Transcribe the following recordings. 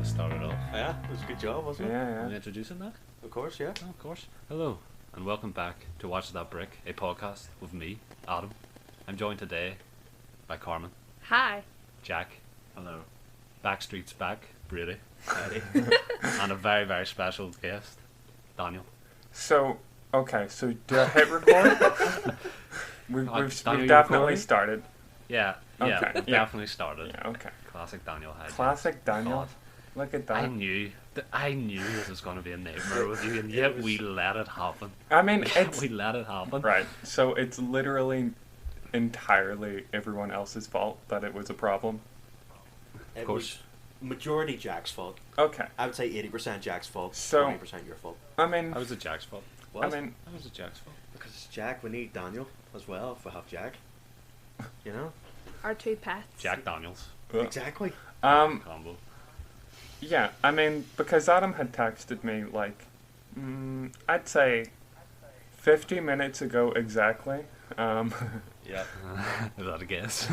start it off. Yeah, it was a good job, wasn't it? Are we Yeah. introducing that? Of course, yeah. Oh, of course. Hello, and welcome back to Watch That Brick, a podcast with me, Adam. I'm joined today by Carmen, Hi. Jack, Hello. Backstreet's back, Brady, Howdy. and a very, very special guest, Daniel. So, okay, so do I hit record? we've Daniel, you definitely recording? started. Yeah, Okay, we've yeah. definitely started. Yeah, okay. Classic Daniel Hyde. Classic Daniel. God. Look at I that. knew this was going to be a nightmare with you, and yet we let it happen. I mean, it's... we let it happen. Right, so it's literally entirely everyone else's fault that it was a problem. It course. was majority Jack's fault. Okay, I would say 80% Jack's fault, So- 20% your fault. I mean... How was it Jack's fault? I mean... How was it Jack's fault? Because it's Jack, we need Daniel as well if we have Jack. You know? Our two pets. Jack Daniels Exactly. combo. Yeah, I mean, because Adam had texted me, like, I'd say 50 minutes ago exactly, Yeah. Is that a guess?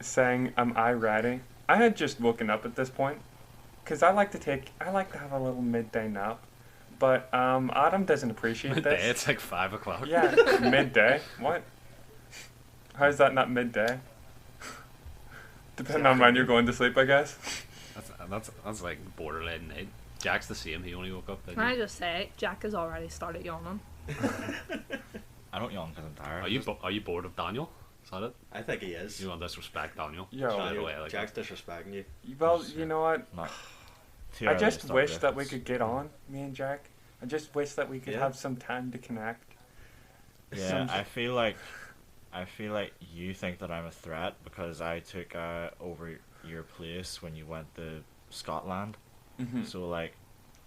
saying, am I ready? I had just woken up at this point, because I like to have a little midday nap, but Adam doesn't appreciate Midday, this. it's like 5 o'clock. Yeah, midday. What? How's that not midday? Depending on when you're going to sleep, I guess. That's like borderline night. Jack's the same. He only woke up. Can I just say, Jack has already started yawning. I don't yawn because I'm tired. Are you bored of Daniel? Is that it? I think he is. You want to disrespect Daniel? Yo. Straight Daniel, away, like Jack's that. disrespecting you. Well, you know what? Not too I early just to start wish this. that we could get on, me and Jack. I just wish that we could Yeah. have some time to connect. Yeah, Some- I feel like you think that I'm a threat because I took over your place when you went to Scotland. Mhm. So like,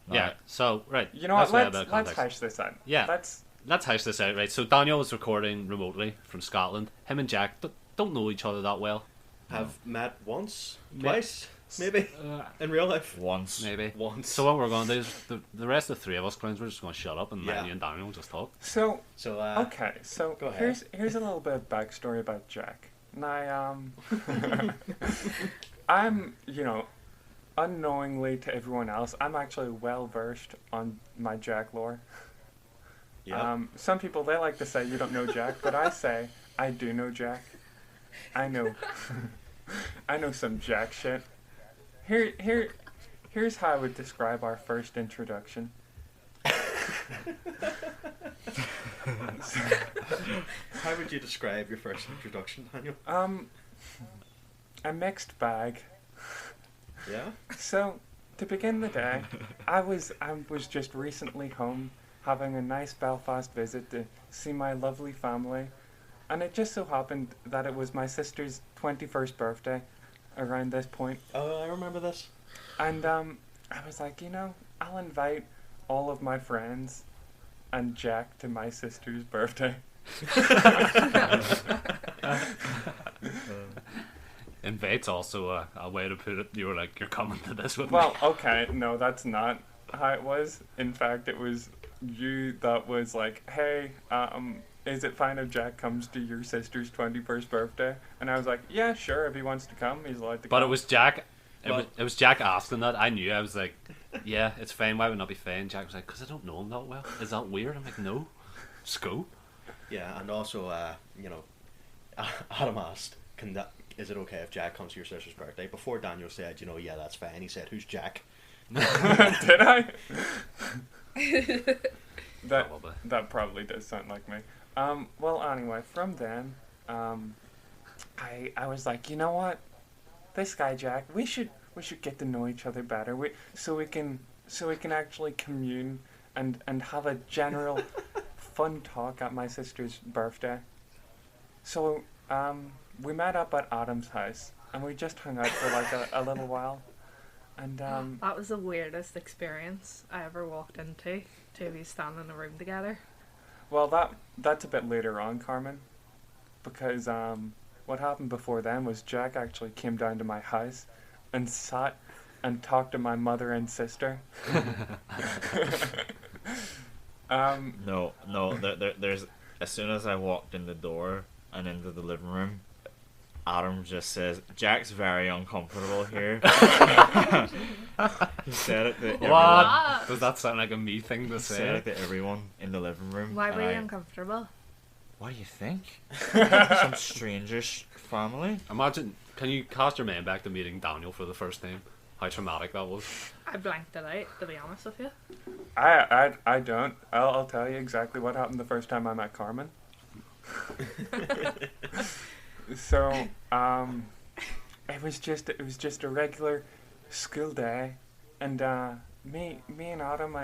Yeah. So right. You know what? let's lay a bit Let's of let's context. hash this out. Yeah. Let's Hash this out, right? So Daniel was recording remotely from Scotland. Him and Jack don't know each other that well. Have met once, Met- twice, maybe, in real life. once. Maybe. Once. So what we're going to do is the rest of the three of us clowns, we're just going to shut up and let Yeah. you and Daniel just talk. So So, okay, so go ahead. here's a little bit of backstory about Jack. Now, I'm unknowingly to everyone else, I'm actually well versed on my Jack lore. yeah. Some people they like to say you don't know Jack, but I say I do know Jack. I know, I know some Jack shit. Here's how I would describe our first introduction. How would you describe your first introduction, Daniel? A mixed bag. Yeah? So, to begin the day, I was just recently home, having a nice Belfast visit to see my lovely family, and it just so happened that it was my sister's 21st birthday around this point, Oh, I remember this. and I was like, I'll invite all of my friends and Jack to my sister's birthday. Invite's also a way to put it. You were like, you're coming to this with Well, me. okay, no, that's not how it was. In fact, it was you that was like, hey, is it fine if Jack comes to your sister's 21st birthday? And I was like, yeah, sure, if he wants to come, he's allowed to But come. it was Jack. Well- It was Jack asking that. I knew. I was like, yeah, it's fine. Why would it not be fine? Jack was like, because I don't know him that well. Is that weird? I'm like, no. Just go. Yeah, and also, Adam asked, is it okay if Jack comes to your sister's birthday? Before Daniel said, yeah, that's fine. He said, who's Jack? Did I? Probably. That probably does sound like me. Well, anyway, from then, I was like, you know what? This guy Jack, we should get to know each other better. So we can actually commune and have a general fun talk at my sister's birthday. So we met up at Adam's house and we just hung out for like a little while. And That was the weirdest experience I ever walked into. Two of you standing in a room together. well, that's a bit later on, Carmen, because what happened before then was Jack actually came down to my house and sat and talked to my mother and sister. No. There's as soon as I walked in the door and into the living room, Adam just says, Jack's very uncomfortable here. He said it to everyone. What? Does that sound like a me thing to He said it say? to everyone in the living room. Why and were you I- uncomfortable? What do you think? Some stranger's family? Imagine, can you cast your mind back to meeting Daniel for the first time? How traumatic that was. I blanked it out, to be honest with you. I don't. I'll tell you exactly what happened the first time I met Carmen. So, it was just a regular school day, and me and Adam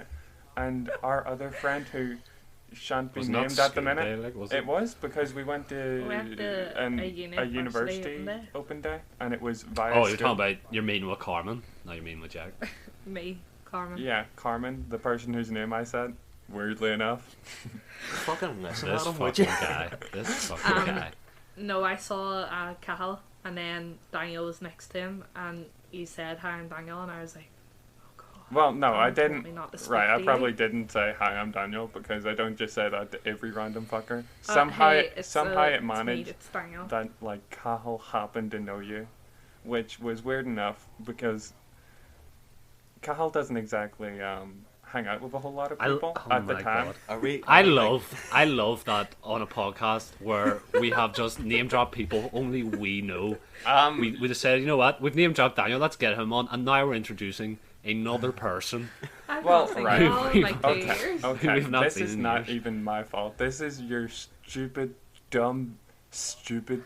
and our other friend who shan't be Was not named at the school minute. day, like, was It was because we went to, We went to a a university open day, and it was via. Oh, you're school. talking about you're meeting with Carmen. No, you're meeting with Jack. Me, Carmen. Yeah, Carmen, the person whose name I said. Weirdly enough. Fucking listen, This Adam, would fucking you? guy. This fucking guy. No, I saw Cahill, and then Daniel was next to him, and he said, "Hi, I'm Daniel," and I was like, "Oh God." Well, no, I Adam told didn't. me not to speak Right, I to probably you. didn't say hi. I'm Daniel because I don't just say that to every random fucker. Uh, Somehow, hey, it's, somehow it's it me, managed it's Daniel. that like Cahill happened to know you, which was weird enough because Cahill doesn't exactly hang out with a whole lot of people at the my time. God. Are we? I love that on a podcast where we have just name dropped people only we know. We just said, you know what, we've name dropped Daniel, let's get him on, and now we're introducing another person. I've Well, not seen right. you all in like 2 Okay, years. okay. We've not This seen is in not years. even my fault. This is your stupid, dumb, stupid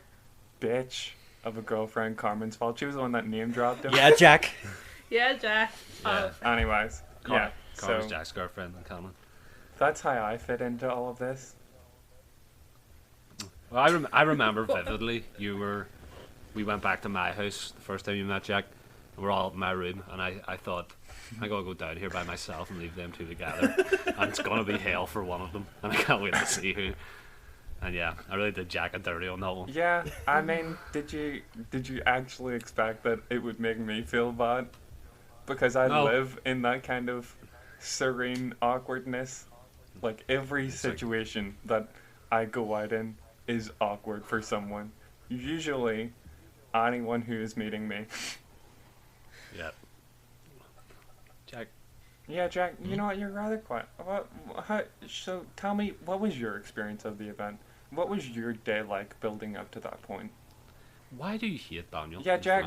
bitch of a girlfriend, Carmen's fault. She was the one that name dropped him. Yeah, Jack. Yeah, Jack. Yeah. Anyways, yeah. Carmen's So Jack's girlfriend and Carmen. that's how I fit into all of this. Well, I remember vividly. We went back to my house the first time you met Jack. And we're all in my room, and I thought, I gotta go down here by myself and leave them two together, and it's gonna be hell for one of them, and I can't wait to see who. And yeah, I really did Jack a dirty on that one. Yeah, I mean, did you actually expect that it would make me feel bad? Because I No. live in that kind of serene awkwardness. Like every It's like- situation that I go out in is awkward for someone. Usually, anyone who is meeting me. Yeah. Jack, Yeah, Jack, you know what? You're rather quiet. So tell me, what was your experience of the event? What was your day like building up to that point? why do you hate Daniel? Yeah, Jack.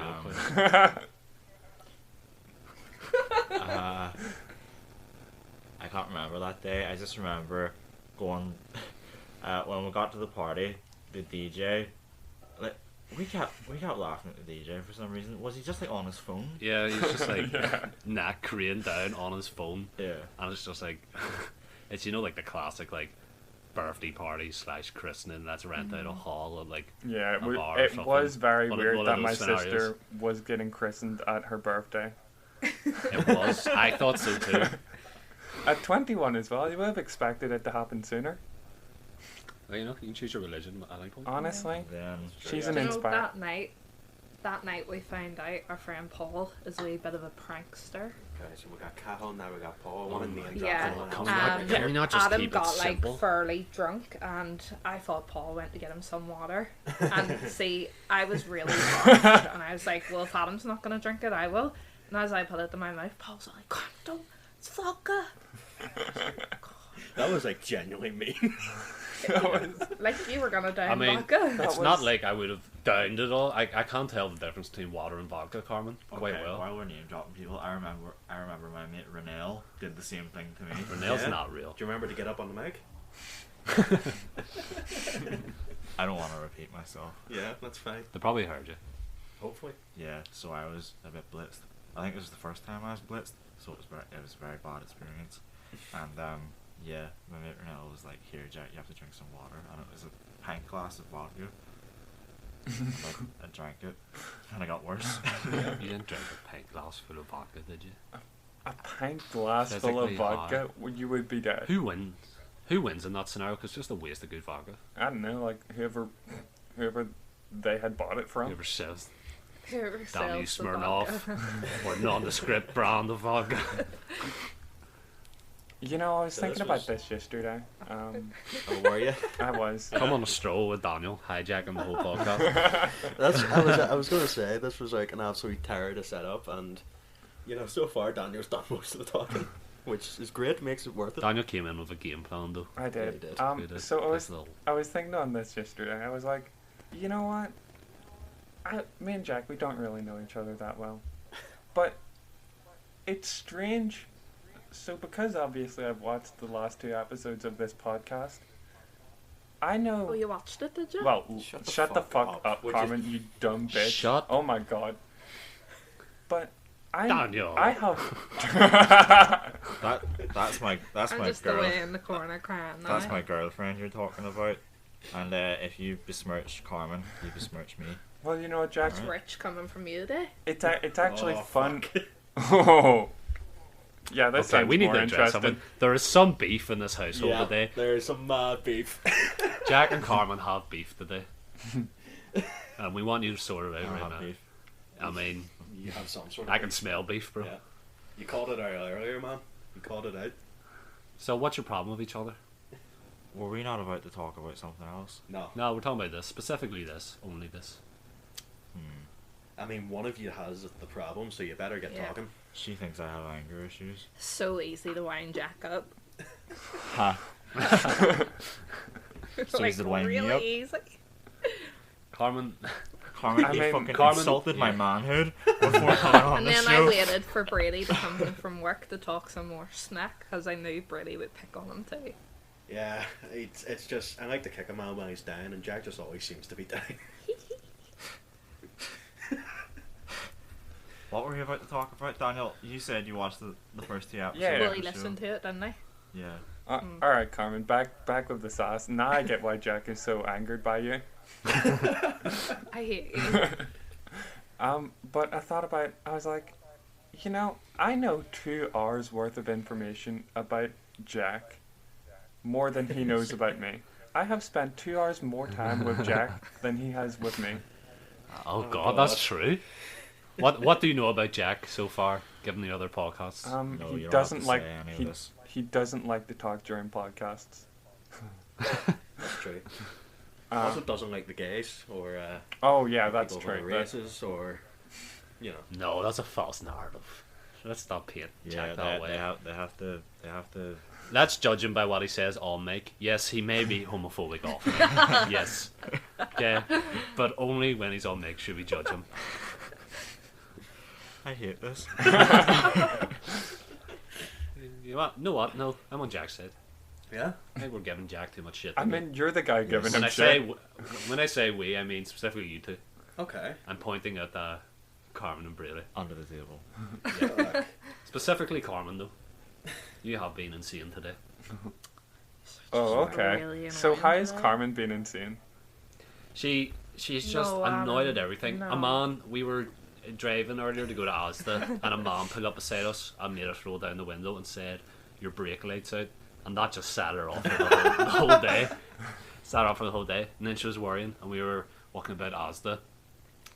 I can't remember that day. I just remember going when we got to the party. The DJ, like we kept laughing at the DJ for some reason. Was he just like on his phone? Yeah, he's just like neck craned down on his phone, Yeah. and it's just like, it's like the classic like birthday party / christening. Let's rent out a hall at like Yeah, a bar or it something. was very One of- weird one of that my those scenarios. sister was getting christened at her birthday. it was. I thought so too. At 21 as well, you would have expected it to happen sooner. Well, you can choose your religion at any point. Honestly, Then she's yeah. an You know, inspire. that night we found out our friend Paul is a wee bit of a prankster. Okay, so we got Cahill, now we got Paul. I want to name drop Yeah. someone Can else. we not- can we not just Adam keep it got like simple? fairly drunk, and I thought Paul went to get him some water. And see, I was really lost, and I was like, "Well, if Adam's not gonna drink it, I will." And as I put it in my mouth, Paul's like, "God, don't, it's vodka." That was like genuinely mean. Like you were gonna down I mean, vodka. That it's not was- like I would have downed it all. I can't tell the difference between water and vodka, Carmen. Quite okay, well. while we're name dropping people, I remember my mate Renelle did the same thing to me. Renelle's Yeah. not real. Do you remember to get up on the mic? I don't want to repeat myself. Yeah, that's fine. They probably heard you. Hopefully. Yeah, so I was a bit blitzed. I think it was the first time I was blitzed, so it was a very bad experience. And yeah, my mate Renelle was like, "Here, Jack, you have to drink some water," and it was a pint glass of vodka. I drank it, and it got worse. You didn't drink a pint glass full of vodka, did you? A pint glass full of Physically vodka, you would be dead. Who wins? Who wins in that scenario? Because it's just a waste of good vodka. I don't know, like whoever they had bought it from. Whoever sells Whoever damn you sells the Smirnoff vodka. or nondescript brand of vodka. You know, I was So thinking this about was- this yesterday. Oh, were you? I was. Come on a stroll with Daniel, hijacking the whole podcast. I was going to say, this was like an absolute terror to set up, and, you know, so far Daniel's done most of the talking, which is great, makes it worth it. Daniel came in with a game plan though. I did. he did. He did. So Nice little- I was thinking on this yesterday. I was like, you know what? Me and Jack, we don't really know each other that well, but it's strange. So because obviously I've watched the last 2 episodes of this podcast, I know. Oh, you watched it, did you? Well, Shut shut the the fuck fuck up, up, would you? Carmen, you dumb bitch. Shut- Oh my god. But Daniel. I have. That's my I'm my just girl. away in the corner crying now. That's my girlfriend you're talking about. And if you besmirch Carmen, you besmirch me. Well, you know what, Jack? It's rich coming from you, day. It's actually Oh, fun. fuck. Oh. Yeah, this Okay, sounds we need more to address interesting. something. There is some beef in this household Yeah, today. there's some mad beef. Jack and Carmen have beef today. And we want you to sort it out I don't right have now. beef. I mean, You have some sort of I can beef. smell beef, bro. Yeah. You called it out earlier, man. You called it out. So what's your problem with each other? Were we not about to talk about something else? No. No, we're talking about this. Specifically this. Only this. I mean, one of you has the problem, so you better get Yeah. talking. She thinks I have anger issues. So easy to wind Jack up. Ha. So like, easy to wind me really up. easy. Carmen, Carmen, I you mean, fucking Carmen- insulted my yeah. manhood before coming on And the then I show. waited for Brady to come home from work to talk some more snack, because I knew Brady would pick on him too. Yeah, it's just, I like to kick him out when he's down, and Jack just always seems to be down. What were you about to talk about, Daniel? You said you watched the first 2 episodes. Yeah. Well, of he the show. listened to it, didn't he? Yeah. All right, Carmen, back with the sauce. Now I get why Jack is so angered by you. I hate you. But I thought about. I was like, you know, I know 2 hours worth of information about Jack, more than he knows about me. I have spent 2 hours more time with Jack than he has with me. oh Oh, god, God. that's true. What do you know about Jack so far, given the other podcasts? No, He you don't have doesn't to like say any of he this. he doesn't like to talk during podcasts. That's true. Also Um, doesn't like the gays, or oh yeah, that's people of true. other That's- races, or, you know. No, that's a false narrative. Let's not paint Yeah, Jack that way. they have to. Let's judge him by what he says on mic. Yes, he may be homophobic off mic. Yes. Yeah. But only when he's on mic should we judge him. I hate this. You know what? No, I'm on Jack's side. Yeah? I think we're giving Jack too much shit. I mean, you're the guy giving when him I say shit. when I say we, I mean specifically you two. Okay. I'm pointing at Carmen and Brady. Under the table. Yeah, like, Specifically Carmen though. You have been insane today. Oh, Just okay. really So annoying how is today. Carmen being insane? She's just No, annoyed at everything. no. A man, we were driving earlier to go to Asda, and a man pulled up beside us and made us roll down the window and said, "Your brake light's out," and that just set her off for the whole day. Set her off for the whole day, and then she was worrying, and we were walking about Asda,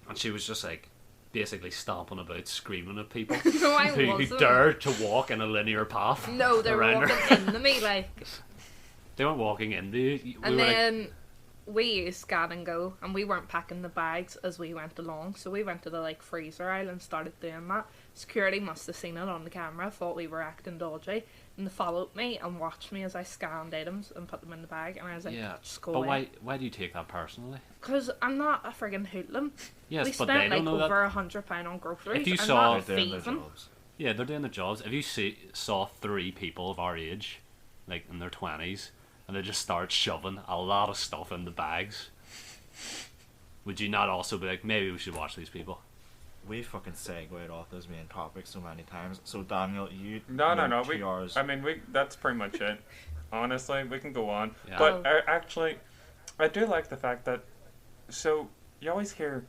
and she was just like basically stomping about, screaming at people No, I who wasn't. dared to walk in a linear path. No, they were around her. walking into me, like. They weren't walking into you. We And were like, then we used scan and go, and we weren't packing the bags as we went along, so we went to the like freezer aisle and started doing that. Security must have seen it on the camera, thought we were acting dodgy, and they followed me and watched me as I scanned items and put them in the bag, and I was like, yeah, just go but away. why do you take that personally? Because I'm not a friggin' hoodlum. Yes, we but they spent don't like know that. over £100 on groceries. If you I'm saw- not They're doing their thieving. jobs. Yeah, they're doing their jobs. If you saw 3 people of our age, like in their 20s, and they just start shoving a lot of stuff in the bags, would you not also be like, maybe we should watch these people? We fucking segued off this main topic so many times. So Daniel, you No. worked We, 2 hours. I mean, that's pretty much it. Honestly, we can go on. Yeah. But actually, I do like the fact that. So you always hear,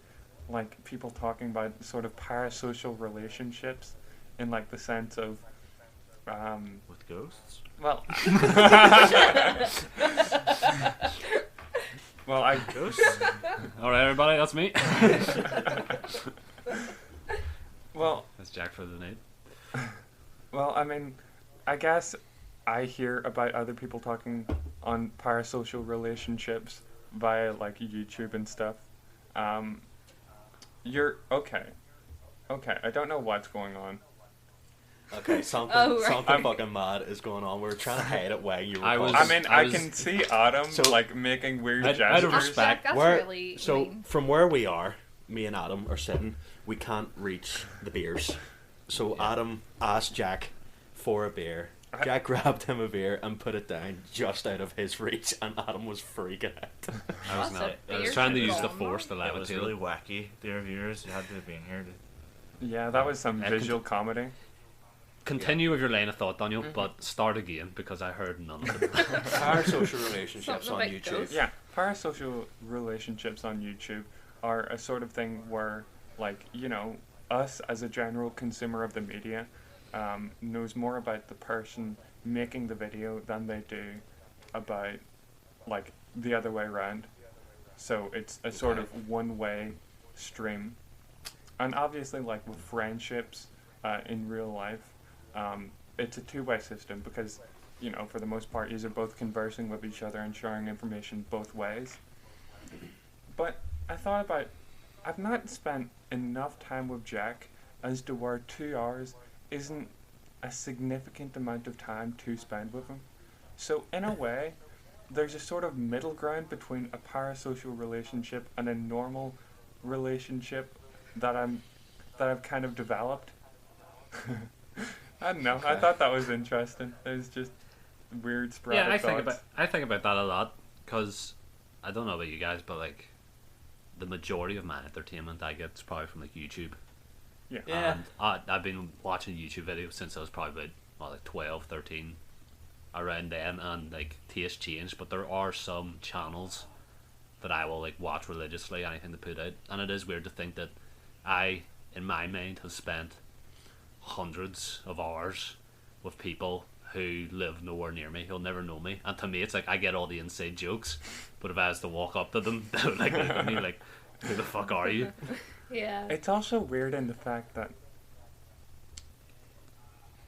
like, people talking about sort of parasocial relationships, in like the sense of, With ghosts. well. Well, I. Ghosts. Alright, everybody, that's me. Well, That's Jack for the night. Well, I mean, I guess I hear about other people talking on parasocial relationships via like YouTube and stuff. You're okay. Okay, I don't know what's going on. Okay, something Oh, right. something fucking mad is going on. We were trying to hide it while you were I was- talking. I mean, I I was- can see Adam So- like making weird Out of gestures. respect, That's Where- really so mean. from where we are, me and Adam are sitting. We can't reach the beers. So Adam asked Jack for a beer. Jack grabbed him a beer and put it down just out of his reach, and Adam was freaking out. I was What's not. it? I was Beers trying to are use the gone force to It was levitate. really wacky, dear viewers. You had to have been here to... Yeah, that was some I visual comedy. Continue with your line of thought, Daniel, but start again because I heard none of it. Parasocial relationships Something on about YouTube. ghosts. Yeah, parasocial relationships on YouTube are a sort of thing where, like, you know, us as a general consumer of the media knows more about the person making the video than they do about, like, the other way around. So it's a sort of one-way stream. And obviously, like, with friendships in real life, it's a two-way system because, you know, for the most part, you're both conversing with each other and sharing information both ways. But I thought about, I've not spent enough time with Jack as to where 2 hours isn't a significant amount of time to spend with him. So in a way, there's a sort of middle ground between a parasocial relationship and a normal relationship that I've kind of developed. I don't know. I Okay. thought that was interesting. It was just weird sporadic Yeah, thoughts. I think about that a lot because I don't know about you guys, but like the majority of my entertainment I get is probably from like YouTube. Yeah. Yeah. And I've been watching YouTube videos since I was probably about like 12, 13, around then, and like taste changed. But there are some channels that I will like watch religiously, anything they put out, and it is weird to think that I, in my mind, have spent hundreds of hours with people who live nowhere near me, who'll never know me, and to me it's like I get all the inside jokes, but if I was to walk up to them, they would like look at me like, who the fuck are you? Yeah. It's also weird in the fact that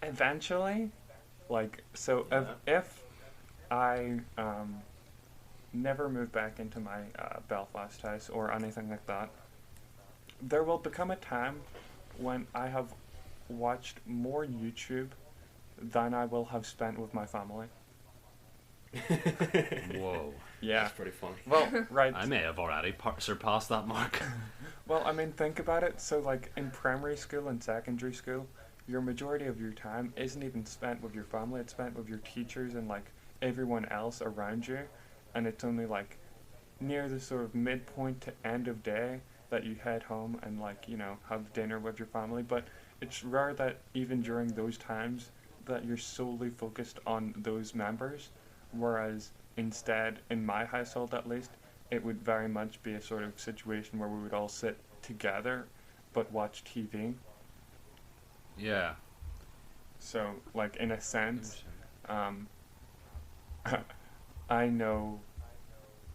eventually, like, so if I never move back into my Belfast house or anything like that, there will become a time when I have watched more YouTube than I will have spent with my family. Whoa. Yeah. That's pretty funny. Well, right. I may have already surpassed that mark. Well, I mean, think about it. So, like, in primary school and secondary school, your majority of your time isn't even spent with your family. It's spent with your teachers and, like, everyone else around you. And it's only, like, near the sort of midpoint to end of day that you head home and, like, you know, have dinner with your family. But it's rare that even during those times that you're solely focused on those members. Whereas, instead, in my household at least, it would very much be a sort of situation where we would all sit together but watch TV. Yeah. So, like, in a sense, I know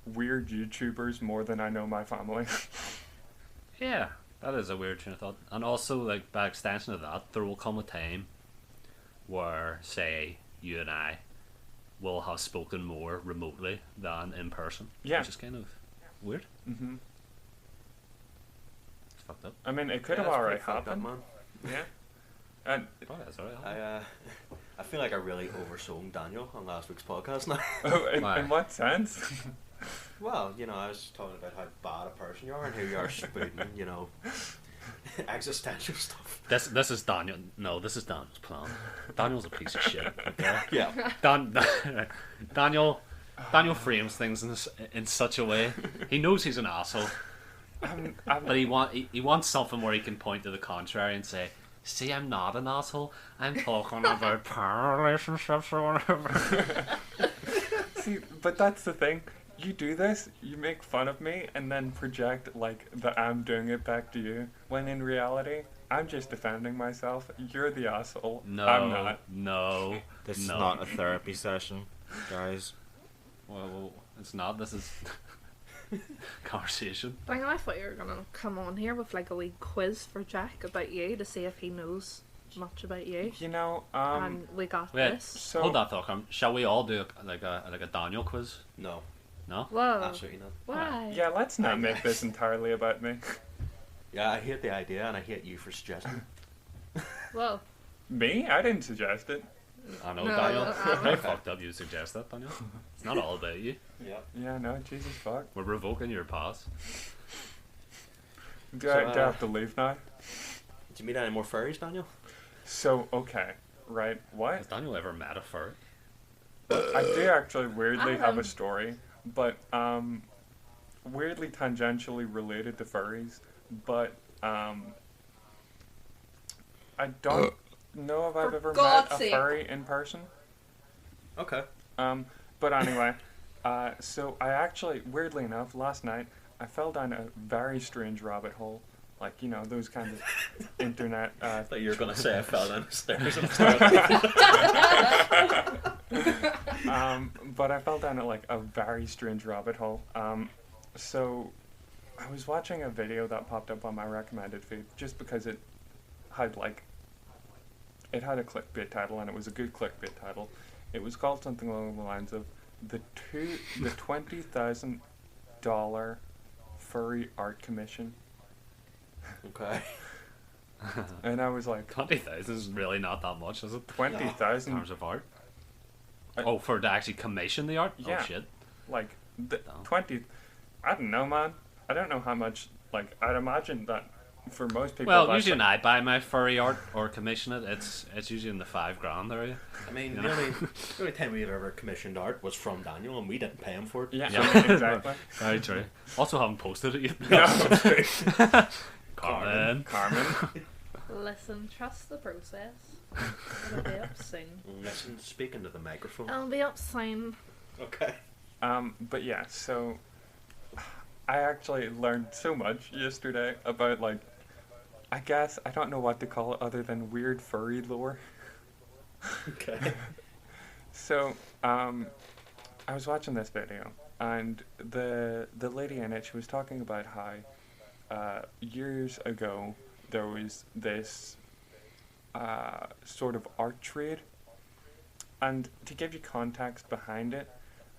weird YouTubers more than I know my family. Yeah, that is a weird train of thought. And also, like, by extension of that, there will come a time where, say, you and I will have spoken more remotely than in person. Yeah. Which is kind of weird. hmm It's fucked up. I mean, it could Yeah, have that's already pretty fucked up, happened. man. Yeah. And Probably that's alright. I feel like I really oversold Daniel on last week's podcast now. oh, Why? in what sense? Well, you know, I was talking about how bad a person you are and how you are spouting, you know, existential stuff. This is Daniel. No, this is Daniel's plan. Daniel's a piece of shit. Okay? Yeah. Daniel frames things in such a way. He knows he's an asshole, but he wants something where he can point to the contrary and say, "See, I'm not an asshole. I'm talking about power relationships or whatever." See, but that's the thing. You do this, you make fun of me, and then project, like, that I'm doing it back to you, when in reality, I'm just defending myself. You're the asshole. No, I'm not. No, This is no. not a therapy session, guys. Well, it's not. This is conversation. I thought you were gonna come on here with like a wee quiz for Jack about you to see if he knows much about you. You know, And we got Wait, this. so hold that thought, Carmen. Shall we all do like a Daniel quiz? No, No? Whoa. absolutely not. Why? yeah, let's not make this entirely about me. Yeah, I hate the idea, and I hate you for suggesting. Whoa. Me? I didn't suggest it. I know, No, Daniel. no. Very fucked up you suggest that, Daniel. It's not all about you. Yeah. Yeah, no, Jesus fuck. We're revoking your pass. Do So, I have to leave now? Did you meet any more furries, Daniel? So, okay, right, what? Has Daniel ever met a furry? I do actually weirdly have a Um. story, but weirdly tangentially related to furries, but I don't know if I've For ever met God's a sake. furry in person. Okay. But anyway, so I actually, weirdly enough, last night I fell down a very strange rabbit hole, like, you know, those kind of internet. I thought you were going to say I fell down the stairs. But I fell down like a very strange rabbit hole. So I was watching a video that popped up on my recommended feed just because it had a clickbait title, and it was a good clickbait title. It was called something along the lines of the $20,000 furry art commission, Okay. and I was like, 20,000 is really not that much, is it? In 20,000, terms of art? I- Oh, for to actually commission the art? Yeah. Oh, shit. like the Damn. 20. I don't know, man. I don't know how much. Like, I'd imagine that for most people. Well, that's usually when like, I buy my furry art or commission it, it's usually in the $5,000 area. I mean, You the know? only time we've ever commissioned art was from Daniel, and we didn't pay him for it. yeah, Yeah. exactly. Very true. Also haven't posted it yet. No. Carmen. Carmen. Listen, trust the process. It'll be up soon. Listen, speaking to the microphone. It'll be up soon. Okay. But yeah, so I actually learned so much yesterday about, like, I guess I don't know what to call it other than weird furry lore. Okay. So, I was watching this video, and the lady in it, she was talking about how years ago there was this sort of art trade, and to give you context behind it,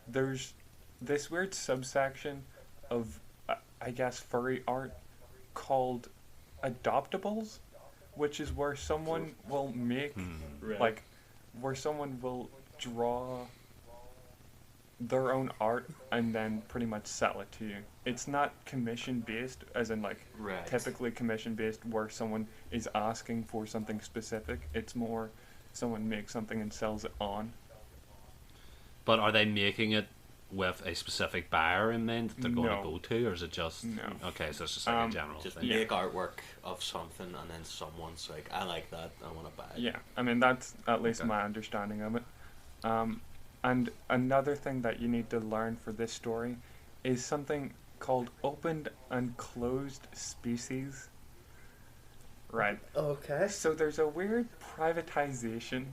there's this weird subsection of I guess furry art called adoptables, which is where someone will make Right. like where someone will draw their own art and then pretty much sell it to you. It's not commission based, as in like Right. typically commission based where someone is asking for something specific. It's more someone makes something and sells it on. But are they making it with a specific buyer in mind that they're going No. to go to, or is it just... No. Okay, so it's just like a general Just thing. Yeah. make artwork of something, and then someone's like, I like that, I want to buy it. Yeah, I mean that's at least Okay. my understanding of it. And another thing that you need to learn for this story is something called opened and closed species. Right. Okay. So there's a weird privatization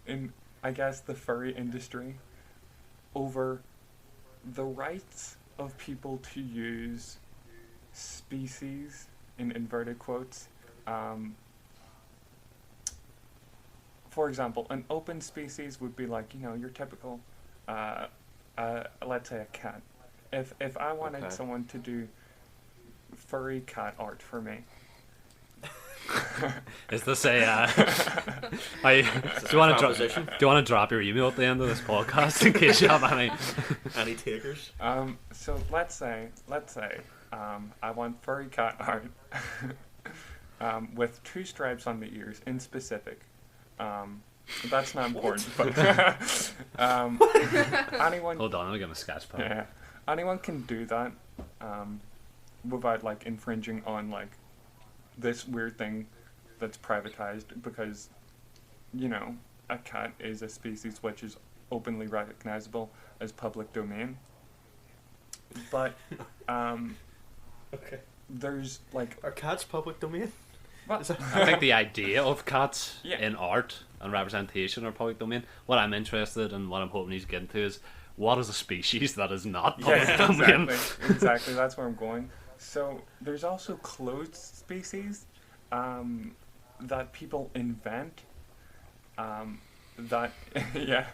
in, I guess, the furry industry over the rights of people to use species, in inverted quotes. For example, an open species would be like, you know, your typical, let's say a cat. If I wanted Okay. someone to do furry cat art for me, Is this a... do you want to proposition? do you want to drop your email at the end of this podcast in case you have any... Any takers? so let's say, I want furry cat art with 2 stripes on the ears in specific. That's not important, but anyone, Hold on, I'm getting a sketch pad. yeah, anyone can do that without like infringing on like this weird thing that's privatized, because you know a cat is a species which is openly recognizable as public domain. But Okay. there's like Are cats public domain? what? I think the idea of cats Yeah. in art and representation are public domain. What I'm interested in, what I'm hoping he's getting to is, what is a species that is not public Yeah, domain? exactly. That's where I'm going. So there's also closed species. that people invent. That yeah,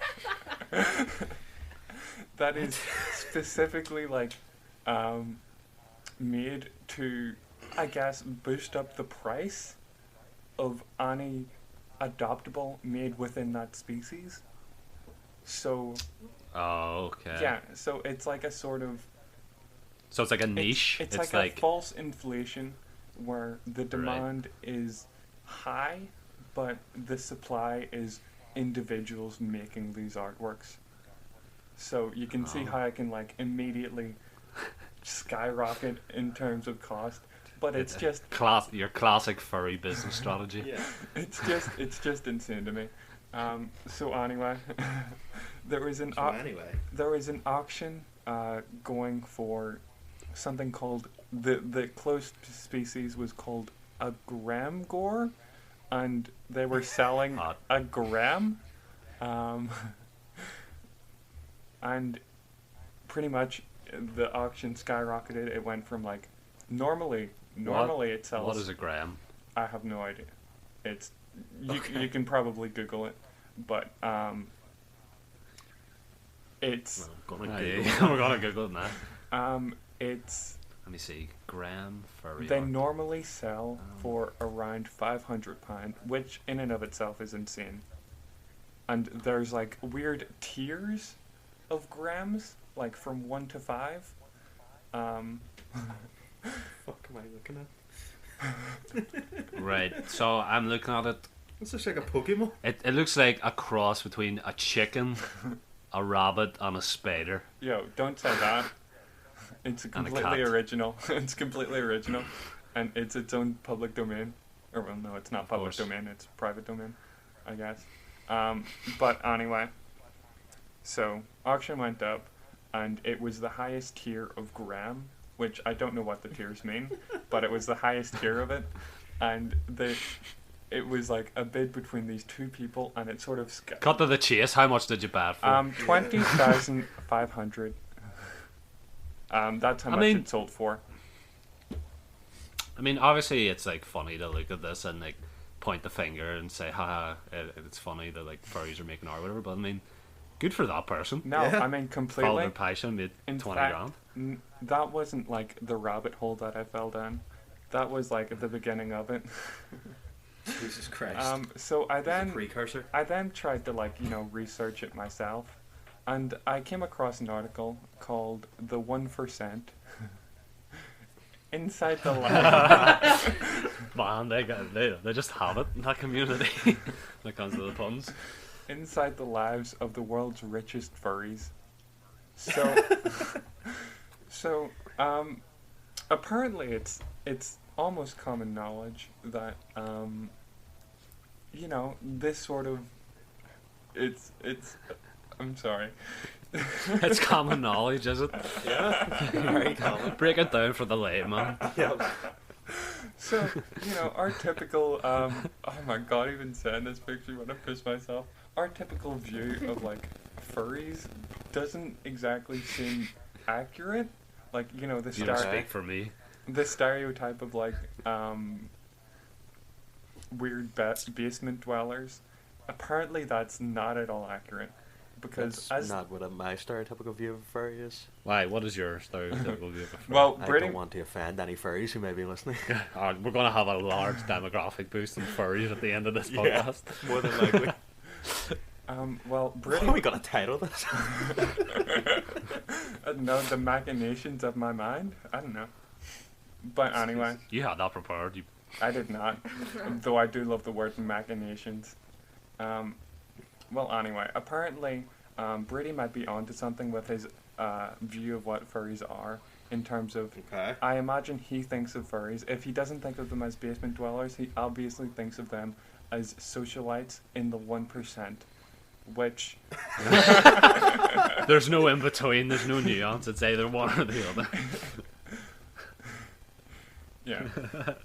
that is specifically like made to, I guess, boost up the price of any adoptable made within that species. So Oh, okay. yeah, so it's like a sort of So it's like a niche. It's like a false inflation where the demand is high, but the supply is individuals making these artworks. So you can see how I can like immediately skyrocket in terms of cost, but it's just your classic furry business strategy. Yeah. it's just insane to me. So anyway, there was an auction going for something called the close species was called a gram gore, and they were selling a gram, and pretty much the auction skyrocketed. It went from like normally it sells. What is a gram? I have no idea. It's you can probably Google it, but it's We're gonna Google it now. it's Let me see. Gram furry. they art. normally sell for around £500, which in and of itself is insane. And there's like weird tiers of grams, like from 1 to 5. Fuck am I looking at? Right. So I'm looking at it. This looks like a Pokemon. It looks like a cross between a chicken, a rabbit, and a spider. Yo, don't say that. It's completely cat. original. It's completely original, and it's its own public domain. Or well, no, it's not public course. domain. It's private domain, I guess. But anyway, so auction went up, and it was the highest tier of gram, which I don't know what the tiers mean, but it was the highest tier of it, and it was like a bid between these two people, and it sort of Cut to the chase. How much did you buy it for? 20,500. That's how much it sold for. I mean, obviously, it's like funny to look at this and like point the finger and say, "Ha, it's funny that like furries are making art, or whatever." But I mean, good for that person. No, Yeah. I mean Followed completely. their passion, made In 20 fact, grand. that wasn't like the rabbit hole that I fell down. That was like at the beginning of it. Jesus Christ. So Precursor. I then tried to like research it myself, and I came across an article called "The 1%." Inside the lab. Man, they just have it in that community when it comes to the puns. Inside the lives of the world's richest furries. So, apparently it's almost common knowledge that this sort of it's I'm sorry. It's common knowledge, is it? Yeah. Very common. Break it down for the layman. Yep. So, our typical oh my god, even saying this picture when I piss myself. Our typical view of like furries doesn't exactly seem accurate. Like, the You don't speak for me. the stereotype of like weird basement dwellers. Apparently that's not at all accurate. Because That's not what my stereotypical view of a furry is. Why? What is your stereotypical view of a furry? well, I Brady, don't want to offend any furries who may be listening. We're going to have a large demographic boost in furries at the end of this Yeah. podcast. More than likely. well, What Brady, are we gonna title this? no, the machinations of my mind. I don't know. But anyway, You had that prepared. You I did not. Though I do love the word machinations. Well, anyway, apparently, Brady might be onto something with his view of what furries are in terms of. Okay. I imagine he thinks of furries. If he doesn't think of them as basement dwellers, he obviously thinks of them as socialites in the 1%, which. There's no in between. There's no nuance. It's either one or the other. Yeah.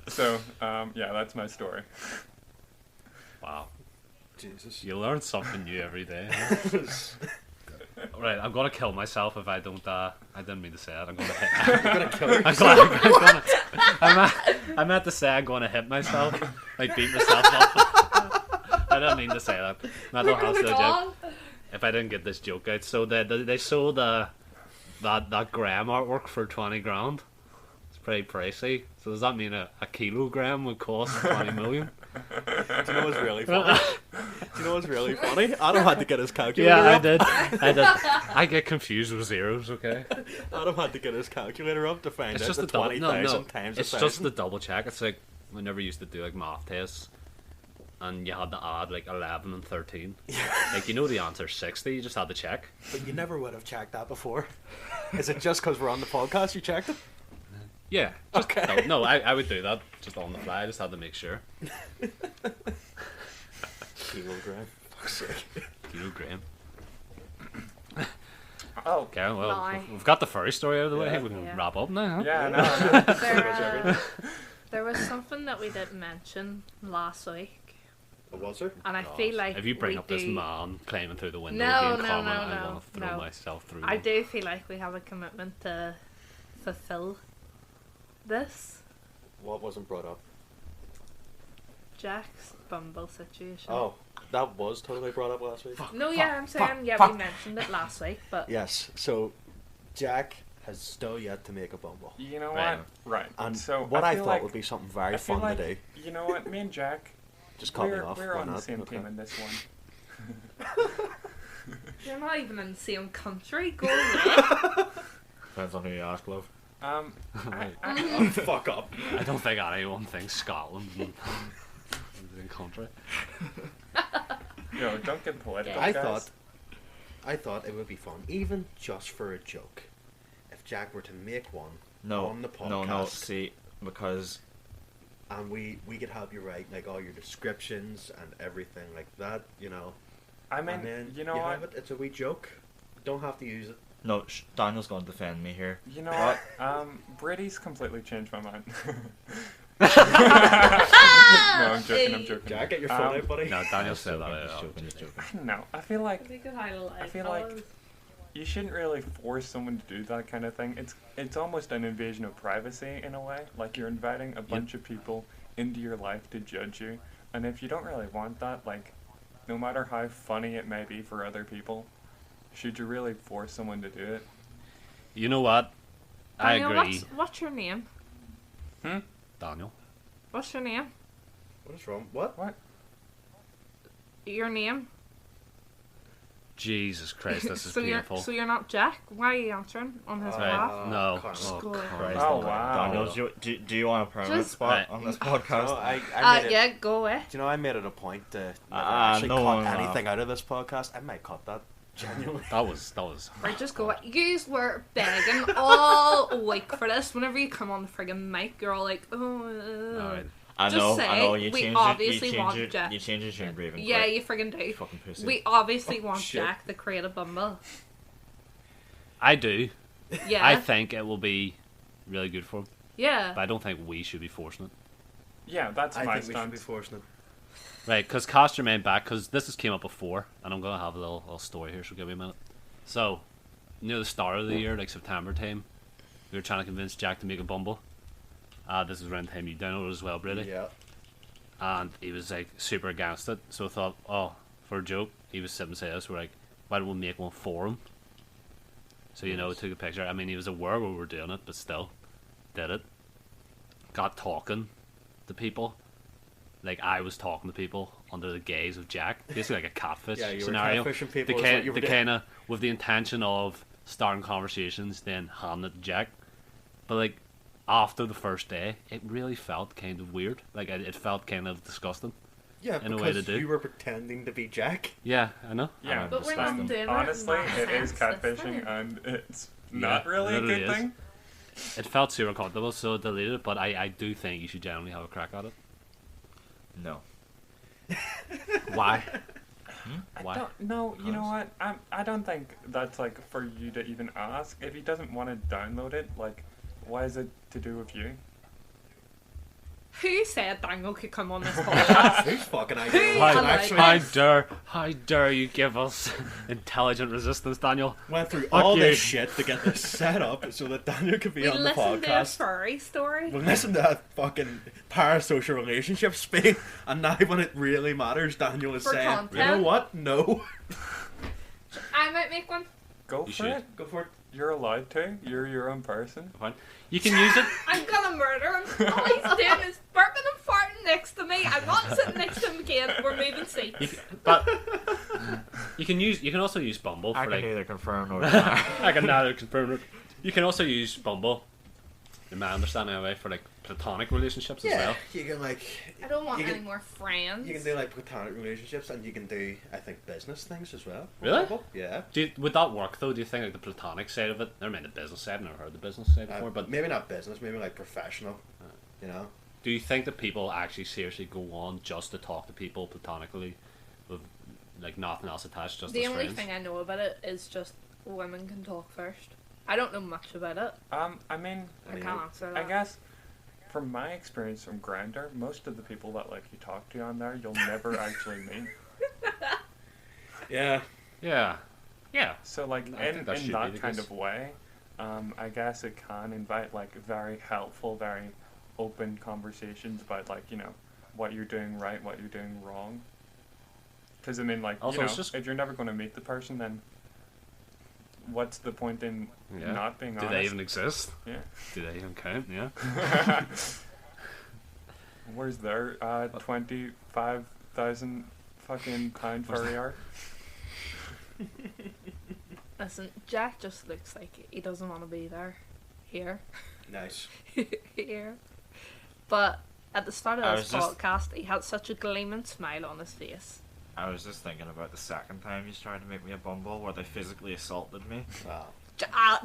So, that's my story. Wow. Jesus. You learn something new every day. Right, I'm gonna kill myself if I don't. I didn't mean to say that. I'm gonna hit. You're gonna kill her. I meant to say I'm gonna hit myself, like beat myself up. I didn't mean to say that. Mental health joke. If I didn't get this joke out, so they sold that gram artwork for 20 grand. It's pretty pricey. So does that mean a kilogram would cost 20 million? Do you know what's really funny? Adam had to get his calculator Yeah, up. I did. I get confused with zeros. Okay. Adam had to get his calculator up to find It's out just the the double. 20,000 No. times It's 1,000. just the double check. It's like whenever you used to do like math tests, and you had to add like 11 and 13. Like you know the answer's 60. You just had to check. But you never would have checked that before. Is it just because we're on the podcast you checked it? Yeah. Just, Okay. No, I would do that just on the fly. I just had to make sure. Kilogram. Fuck's sake. Kilogram. Oh, Okay, well, Lie. we've got the furry story out of the way. Yeah. We can Yeah. wrap up now. Huh? yeah, no. There was something that we didn't mention last week, Was there? and I God. feel like If you bring we up this do- man climbing through the window No, being no, Carmen, no, I no, want to throw no. myself through. I them. do feel like we have a commitment to fulfill this. What wasn't brought up? Jack's bumble situation. Oh, that was totally brought up last week. No, yeah, I'm saying, yeah, we mentioned it last week, but Yes, so Jack has still yet to make a bumble. You know Right. what? Right. And so what I feel thought like, would be something very I feel fun like, to do. You know what? Me and Jack, Just cut me we're off. we're why on the not? same Okay. team in this one. you're not even in the same country. Go away. Depends on who you ask, love. I, Fuck up. I don't think anyone thinks Scotland is in country. yo, don't get political, I guys. thought it would be fun, even just for a joke, if Jack were to make one No, on the podcast. no. See, because And we could help you write like all your descriptions and everything like that, you know. I mean, And then you know have what? it. It's a wee joke. Don't have to use it. no, Daniel's going to defend me here. You know What? what? Brady's completely changed my mind. No, I'm joking. Jack, get your phone Um, out, buddy. No, Daniel said Just that. joking, just joking. No, I feel like I feel like- you shouldn't really force someone to do that kind of thing. It's almost an invasion of privacy in a way. Like you're inviting a bunch of people into your life to judge you, and if you don't really want that, like, no matter how funny it may be for other people, should you really force someone to do it? You know what? I Daniel, agree. What's your name? Daniel. What's your name? What is wrong? What? What? Your name? Jesus Christ, this is so painful. you're not Jack? Why are you answering on his behalf? No. Carmen. Oh, Go. Christ. Oh, okay. wow. Daniel, do you want a permanent Just- spot Right. on this podcast? No, I made it, Yeah, go away. Do you know I made it a point to never Ah, actually no cut one anything out of this podcast? I might cut that. Genuinely. That was. Right, just go away. Yous were begging all week for this. Whenever you come on the friggin' mic, you're all like, oh. Alright. I Just know, say, I know. You we changed obviously it. want Jack. You changed it. You're brave and Yeah, quick. you friggin' do. You fucking pussy. We obviously want shit. Jack to create a bumble. I do. Yeah. I think it will be really good for him, yeah. but I don't think we should be forcing it. Yeah, that's I my think we should be stance. forcing it. Right, because cast your mind back, because this has came up before, and I'm going to have a little story here, so give me a minute. So, near the start of the year, like September time, we were trying to convince Jack to make a bumble. This is around the time you downloaded it as well, Brady. Yeah. And he was like super against it, so I thought, oh, for a joke, he was sitting beside us, we're like, why don't we make one for him? So, you know, we took a picture. I mean, he was aware we were doing it, but still, did it. Got talking to people. Like, I was talking to people under the gaze of Jack. Basically like a catfish Yeah, you were scenario. catfishing people, The is what you were doing. kind of, with the intention of starting conversations, then handing it to Jack. But, like, after the first day, it really felt kind of weird. Like, it felt kind of disgusting. Yeah, In a way because to do. you were pretending to be Jack. Yeah, I know. Yeah, But we're not doing it. honestly, in that it is sense this catfishing, time. and it's Yeah, not really a literally good is. thing. It felt super uncomfortable, so I deleted it, but I do think you should generally have a crack at it. No. Why? I Why? don't know. You know what? I don't think that's like for you to even ask. If he doesn't want to download it, like, why is it to do with you? Who said Daniel could come on this podcast? Who's fucking Who idea? allowed How dare you give us intelligent resistance, Daniel? Went through Fuck all you. this shit to get this set up so that Daniel could be We on the listened to a podcast. furry story. We listened to that fucking parasocial relationship speak, and now when it really matters, Daniel is For saying, content. "You know what? No." I might make one. Go You for should. it. Go for it. You're allowed to. You're your own person. Fine. You can use it. I'm gonna murder him. All he's doing is burping and farting next to me. I'm not sitting next to him again. We're moving seats. But you can also use Bumble I for can like. neither confirm nor deny. I can neither confirm it. You can also use Bumble, in my understanding anyway, for like platonic relationships as well. you can like. I don't want you can, any more friends. You can do like platonic relationships, and you can do, I think, business things as well. Really? Yeah. Would that work though? Do you think like the platonic side of it? Never mind the business side. I've never heard the business side before. But maybe not business, maybe like professional. You know. do you think that people actually seriously go on just to talk to people platonically, with like nothing else attached, just The as only friends? thing I know about it is just women can talk first. I don't know much about it. I mean, I can't answer I that. guess from my experience from Grindr, most of the people that like you talk to on there, you'll never actually meet. Yeah. Yeah. Yeah. So like I think in that should be that the kind case. of way, I guess it can invite like very helpful, very open conversations about like what you're doing right, what you're doing wrong. Because I mean, like Also, it's just- if you're never going to meet the person, then what's the point in Yeah. not being Do honest? they even exist? Yeah. Do they even count? Yeah. Where's their 25,000 fucking pound furry art? Listen, Jack just looks like he doesn't want to be there. Here. Nice. Here. But at the start I of this was just- podcast, he had such a gleaming smile on his face. I was just thinking about the second time you tried to make me a bumble where they physically assaulted me. Wow.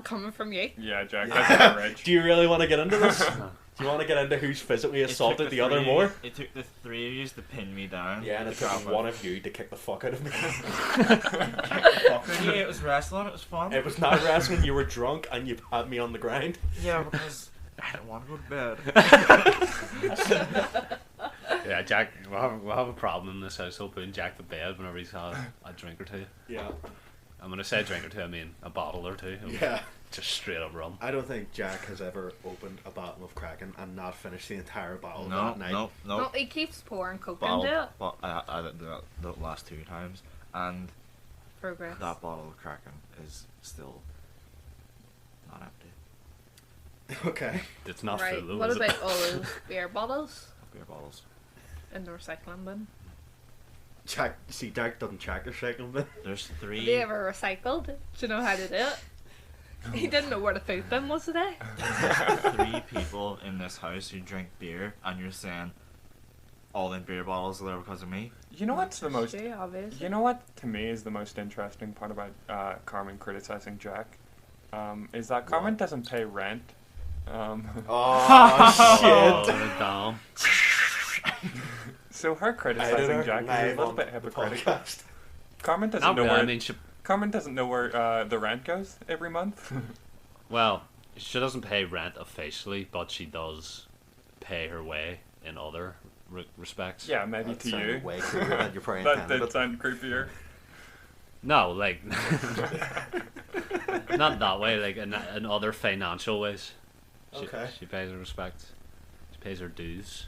Coming from you. Yeah, Jack, that's rich. Do you really want to get into this? Do you want to get into who's physically assaulted the other more? It took the three of you to pin me down. Yeah, and it took one of you to kick the fuck out of me. Yeah, it was wrestling. It was fun. It was not wrestling. You were drunk and you had me on the ground. Yeah, because I didn't want to go to bed. Yeah, Jack. We'll have a problem in this household putting Jack to bed whenever he's had a drink or two. Yeah. And when I say a drink or two, I mean a bottle or two. Yeah. Just straight up rum. I don't think Jack has ever opened a bottle of Kraken and not finished the entire bottle No, that night. no, No, no. he keeps pouring coke Bottle, into it. but I didn't do that the last two times, and Progress. that bottle of Kraken is still not empty. Okay. It's not Right. full though, What is about it? all those beer bottles Beer bottles. in the recycling bin? Jack doesn't check his cycle bin. There's Have three. they ever recycled? Do you know how to do it? He didn't know where the food bin was today. Three people in this house who drink beer, and you're saying all them beer bottles are there because of me. You know what's the most? True, obviously. You know what to me is the most interesting part about Carmen criticizing Jack, is that Carmen doesn't pay rent. Oh, shit. Damn. So her criticizing Jack is a little bit hypocritical. Carmen doesn't Not know really. where I mean, Carmen doesn't know where the rent goes every month. well, she doesn't pay rent officially, but she does pay her way in other respects. Yeah, maybe That to sounded you. way creepier than you probably That intended did it. sound creepier. No, like not that way. Like in other financial ways. Okay. She pays her respect. She pays her dues.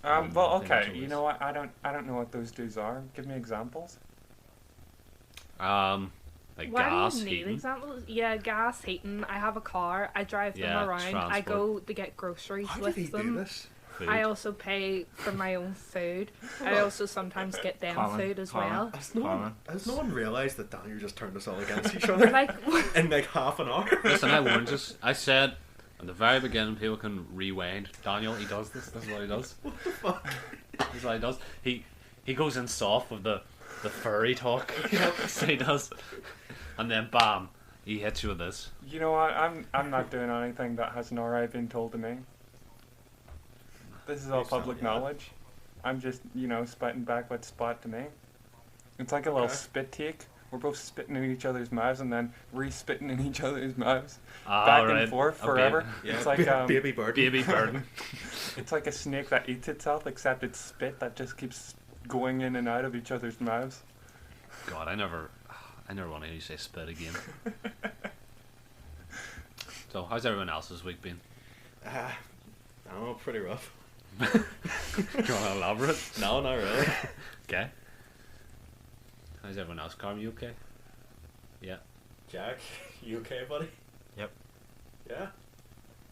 Well, okay. financial You ways. know what? I don't know what those dues are. Give me examples. Like Why gas, do you need heating. examples? Yeah, gas, heating. I have a car. I drive them Yeah, around. I transport. go to get groceries How with did he them. do this? Food. I also pay for my own food. I also sometimes get them food as well. Has no, Carmen. has no one realised that Daniel just turned us all against each other Like, in like half an hour? Listen, I warned us. I said at the very beginning, people can rewind. Daniel, he does this. This is what he does. What the fuck? This is what he does. He goes in soft with the furry talk. Yes, he does. And then bam, he hits you with this. You know what? I'm not doing anything that hasn't already been told to me. This is all Please tell public me that. knowledge. I'm just, spitting back what's spot to me. It's like a little Okay. spit take we're both spitting in each other's mouths and then re-spitting in each other's mouths, Ah, back right. and forth Okay. forever. Yeah, It's like baby bird. Baby bird. it's like a snake that eats itself, except it's spit that just keeps going in and out of each other's mouths. God, I never want to hear you say spit again. So, how's everyone else's week been? I don't know, pretty rough. Do you want to elaborate? No, not really. Okay. How's everyone else? Carmen, you okay? Yeah. Jack, you okay, buddy? Yep. Yeah.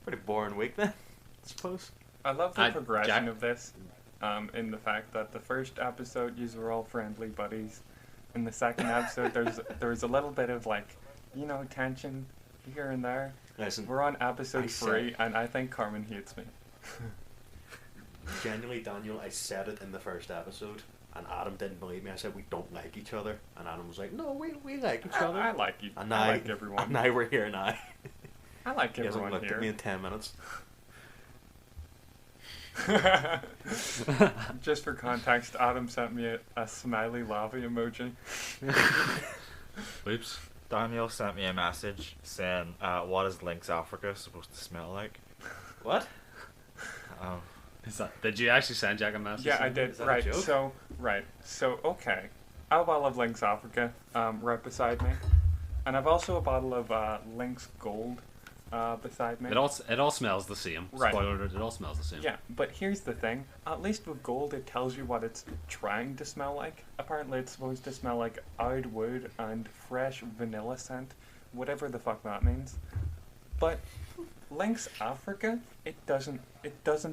Pretty boring week then, I suppose. I love the progression Jack- of this, in the fact that the first episode, you were all friendly buddies. In the second episode, there's a little bit of like, tension here and there. Listen, We're on episode I 3, and I think Carmen hates me. genuinely, Daniel, I said it in the first episode, and Adam didn't believe me. I said we don't like each other, and Adam was like, "No, we like each other." I like you. And I now, like everyone. and now we're here now. I like He hasn't everyone looked at me here. in 10 minutes. Just for context, Adam sent me a smiley lava emoji. Oops. Daniel sent me a message saying, "What is Lynx Africa supposed to smell like?" What? Um, Did you actually send Jack a message? Yeah, I did. Is that a Right. joke? So okay. I have a bottle of Lynx Africa right beside me, and I've also a bottle of Lynx Gold beside me. It all smells the same. Right. Spoiler alert, it all smells the same. Yeah, but here's the thing. At least with Gold, it tells you what it's trying to smell like. Apparently, it's supposed to smell like oud wood and fresh vanilla scent, whatever the fuck that means. But Lynx Africa, it doesn't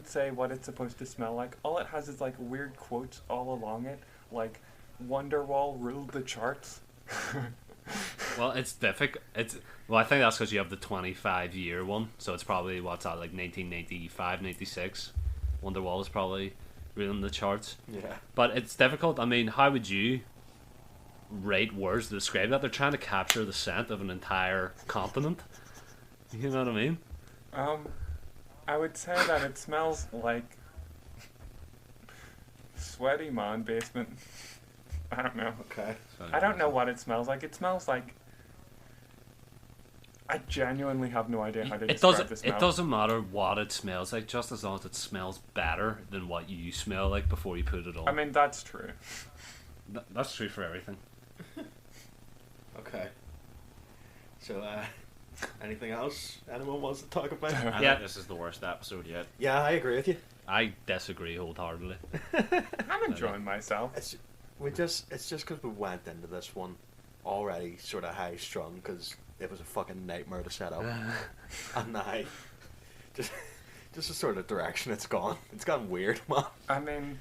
say what it's supposed to smell like. All it has is like weird quotes all along it, like Wonderwall ruled the charts. Well, it's difficult. I think that's because you have the 25-year one, so it's probably what's that, like 1995, 96. Wonderwall is probably ruling the charts. Yeah. But it's difficult. I mean, how would you rate words to describe that? They're trying to capture the scent of an entire continent. You know what I mean? I would say that it smells like sweaty man basement. I don't know. Okay. I don't know what it smells like. It smells like. I genuinely have no idea how to describe the smell. It doesn't matter what it smells like, just as long as it smells better than what you smell like before you put it on. I mean, that's true. That's true for everything. Okay. So, anything else anyone wants to talk about? I Yeah. think this is the worst episode yet. Yeah, I agree with you. I disagree wholeheartedly. I'm enjoying myself. It's just because we went into this one already sort of high strung because it was a fucking nightmare to set up, and now just the sort of direction it's gone. It's gone weird, man. I mean,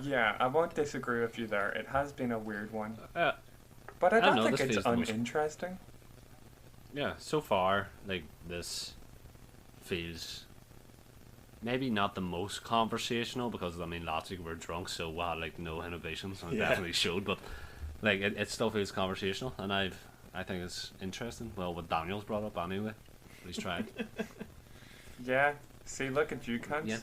yeah, I won't disagree with you there. It has been a weird one, but I don't don't know, think this it's feels the most- uninteresting. Yeah, so far, like, this feels maybe not the most conversational because, I mean, last week we were drunk, so we had, like, no inhibitions, and it Yeah. definitely showed, but, like, it still feels conversational, and I think it's interesting. Well, what Daniel's brought up anyway. He's tried. Yeah, see, look at you cunts. Yeah.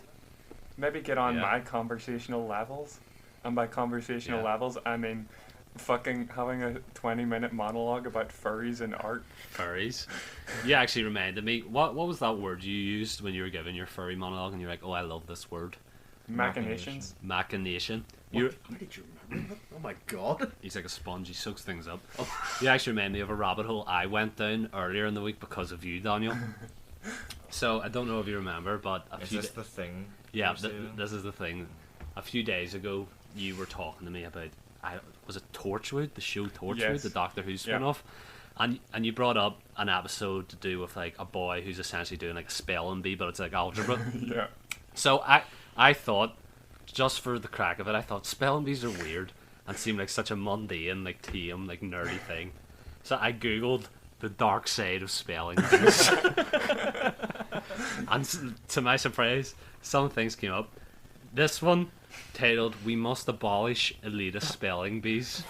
Maybe get on Yeah. my conversational levels. And by conversational Yeah. levels, I mean fucking having a 20-minute monologue about furries and art. Furries. You actually reminded me. What was that word you used when you were giving your furry monologue, and you're like, oh, I love this word. Machinations. Machination. How did you remember that? Oh my god. He's like a sponge, he soaks things up. You actually remind me of a rabbit hole I went down earlier in the week because of you, Daniel. So, I don't know if you remember, but Is this the thing? yeah, you're saying? this is the thing. A few days ago, you were talking to me about, was it Torchwood, the show Torchwood, Yes. the Doctor Who Yeah. spin-off? And you brought up an episode to do with, like, a boy who's essentially doing, like, a spelling bee, but it's, like, algebra. Yeah. So I thought, just for the crack of it, I thought spelling bees are weird and seem like such a mundane, like, tame, like, nerdy thing. So I googled the dark side of spelling bees. And to my surprise, some things came up. This one, titled, "We Must Abolish Elitist Spelling Bees."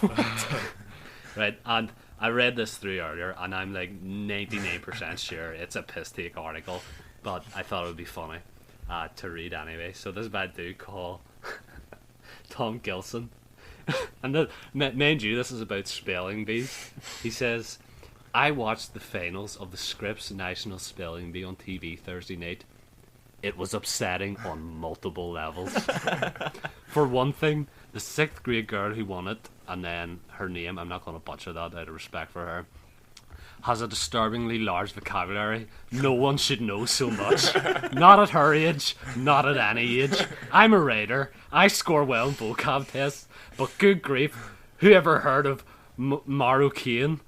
Right, and I read this through earlier, and I'm like 99% sure it's a piss take article, but I thought it would be funny to read anyway. So this bad dude called Tom Gilson And mind you, this is about spelling bees. He says, I watched the finals of the Scripps National Spelling Bee on TV Thursday night. It was upsetting on multiple levels. For one thing, the 6th grade girl who won it, and then her name, I'm not going to butcher that out of respect for her, has a disturbingly large vocabulary. No one should know so much. Not at her age, not at any age. I'm a writer. I score well in vocab tests, but good grief, who ever heard of Maroccan,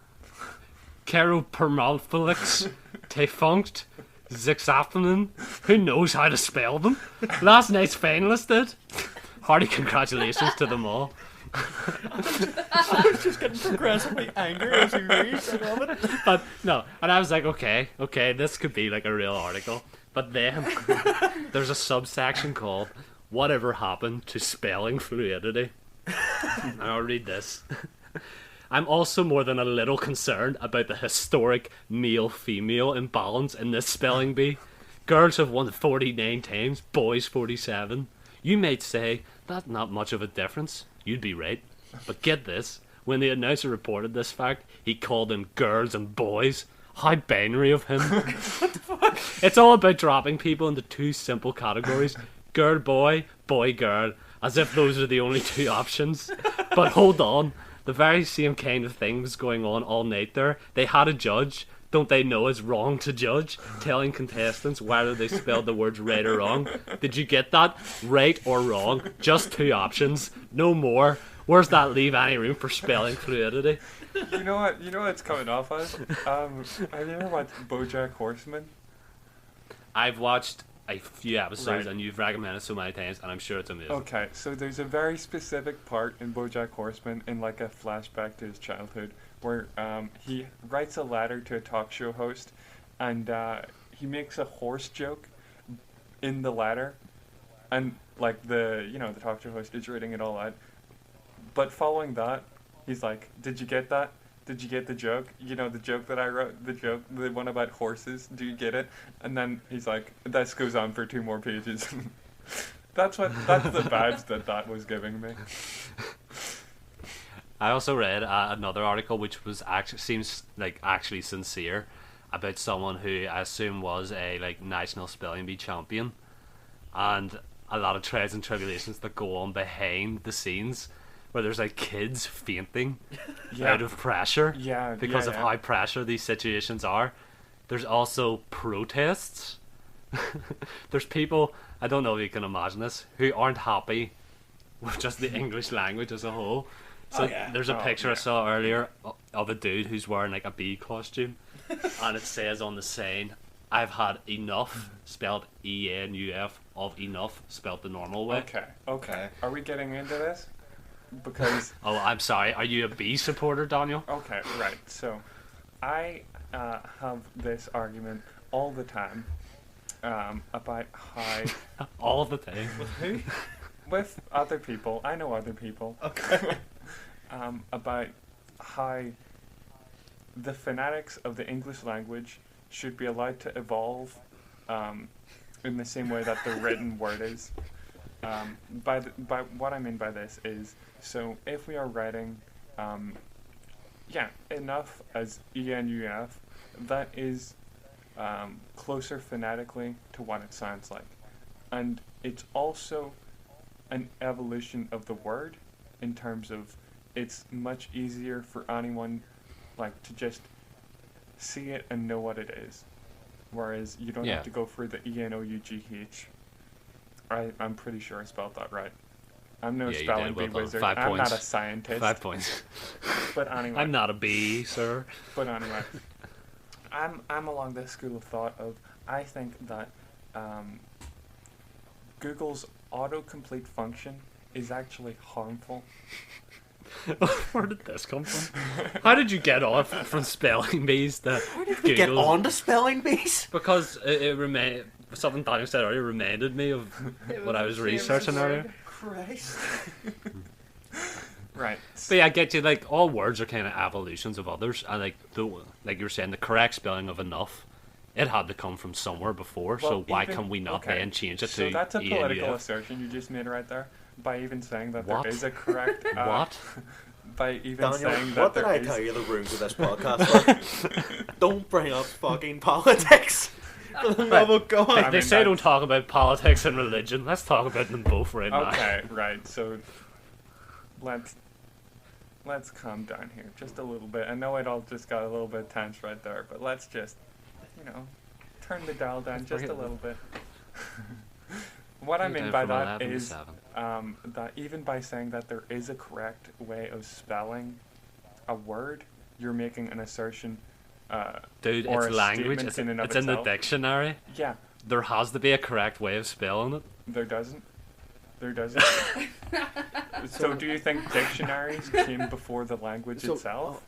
Keropermalphalix, Defunct, Zixaphanin? Who knows how to spell them? Last night's finalists did. Hearty congratulations to them all. I was just getting progressively angry as he reads. I love it. But no, and I was like, okay, this could be like a real article. But then there's a subsection called "Whatever Happened to Spelling Fluidity?" And I'll read this. I'm also more than a little concerned about the historic male-female imbalance in this spelling bee. Girls have won 49 times, boys 47. You might say, that's not much of a difference. You'd be right. But get this, when the announcer reported this fact, he called them girls and boys. How binary of him. What the fuck? It's all about dropping people into two simple categories. Girl, boy, boy, girl. As if those are the only two options. But hold on. The very same kind of thing was going on all night there. They had a judge. Don't they know it's wrong to judge? Telling contestants whether they spelled the words right or wrong. Did you get that? Right or wrong? Just two options. No more. Where's that leave any room for spelling fluidity? You know what? You know what it's coming off as? Have you ever watched BoJack Horseman? I've watched a few episodes, Right. and you've recommended it so many times, and I'm sure it's amazing. Okay, so there's a very specific part in BoJack Horseman in like a flashback to his childhood where he writes a letter to a talk show host, and he makes a horse joke in the letter, and like the talk show host is reading it all out. But following that, he's like, "Did you get that? Did you get the joke? You know, the joke that I wrote, the one about horses. Do you get it?" And then he's like, "This goes on for 2 more pages." That's the vibes that was giving me. I also read another article which seems like actually sincere about someone who I assume was a like national spelling bee champion, and a lot of trials and tribulations that go on behind the scenes, where there's like kids fainting out of pressure because of how pressure these situations are. There's also protests. There's people, I don't know if you can imagine this, who aren't happy with just the English language as a whole. So there's a picture I saw earlier of a dude who's wearing like a bee costume, and it says on the sign, "I've had enough," spelled ENUF, of enough, spelled the normal way. Okay. Are we getting into this? Because Oh, I'm sorry. Are you a bee supporter, Daniel? okay, right. So I have this argument all the time about how All the time. With who? with other people. I know other people. Okay. About how the phonetics of the English language should be allowed to evolve in the same way that the written word is. By what I mean by this is, so if we are writing, enough as ENUF, that is closer phonetically to what it sounds like, and it's also an evolution of the word in terms of it's much easier for anyone like to just see it and know what it is, whereas you don't have to go through the ENOUGH. I'm pretty sure I spelled that right. I'm no spelling bee wizard. 5 I'm points. not a scientist. 5 points. But anyway. I'm not a bee, sir. But anyway, I'm along this school of thought of I think that Google's autocomplete function is actually harmful. Where did this come from? How did you get off from spelling bees to How did we get on to spelling bees? Because it something Daniel said earlier reminded me of what I was researching earlier. Christ. Right. But yeah, I get you. Like all words are kind of evolutions of others, and like you were saying, the correct spelling of enough, it had to come from somewhere before. Well, so why can we not then change it to So that's a political ENUF? assertion you just made right there. by even saying that What? there is a correct What? by even Daniel, saying that what did there I is tell you the rules of this podcast were? Don't bring up fucking politics. For the love of God. I They mean, say that's- don't talk about politics and religion. Let's talk about them both right now. Okay, right. So let's calm down here just a little bit. I know it all just got a little bit tense right there, but let's just, turn the dial down just a little bit. What I mean by that is that even by saying that there is a correct way of spelling a word, you're making an assertion. Dude, or it's a language. statement It's, in and of it's in the itself. dictionary. Yeah, There has to be a correct way of spelling it. there doesn't. There doesn't. So do you think dictionaries came before the language So, itself?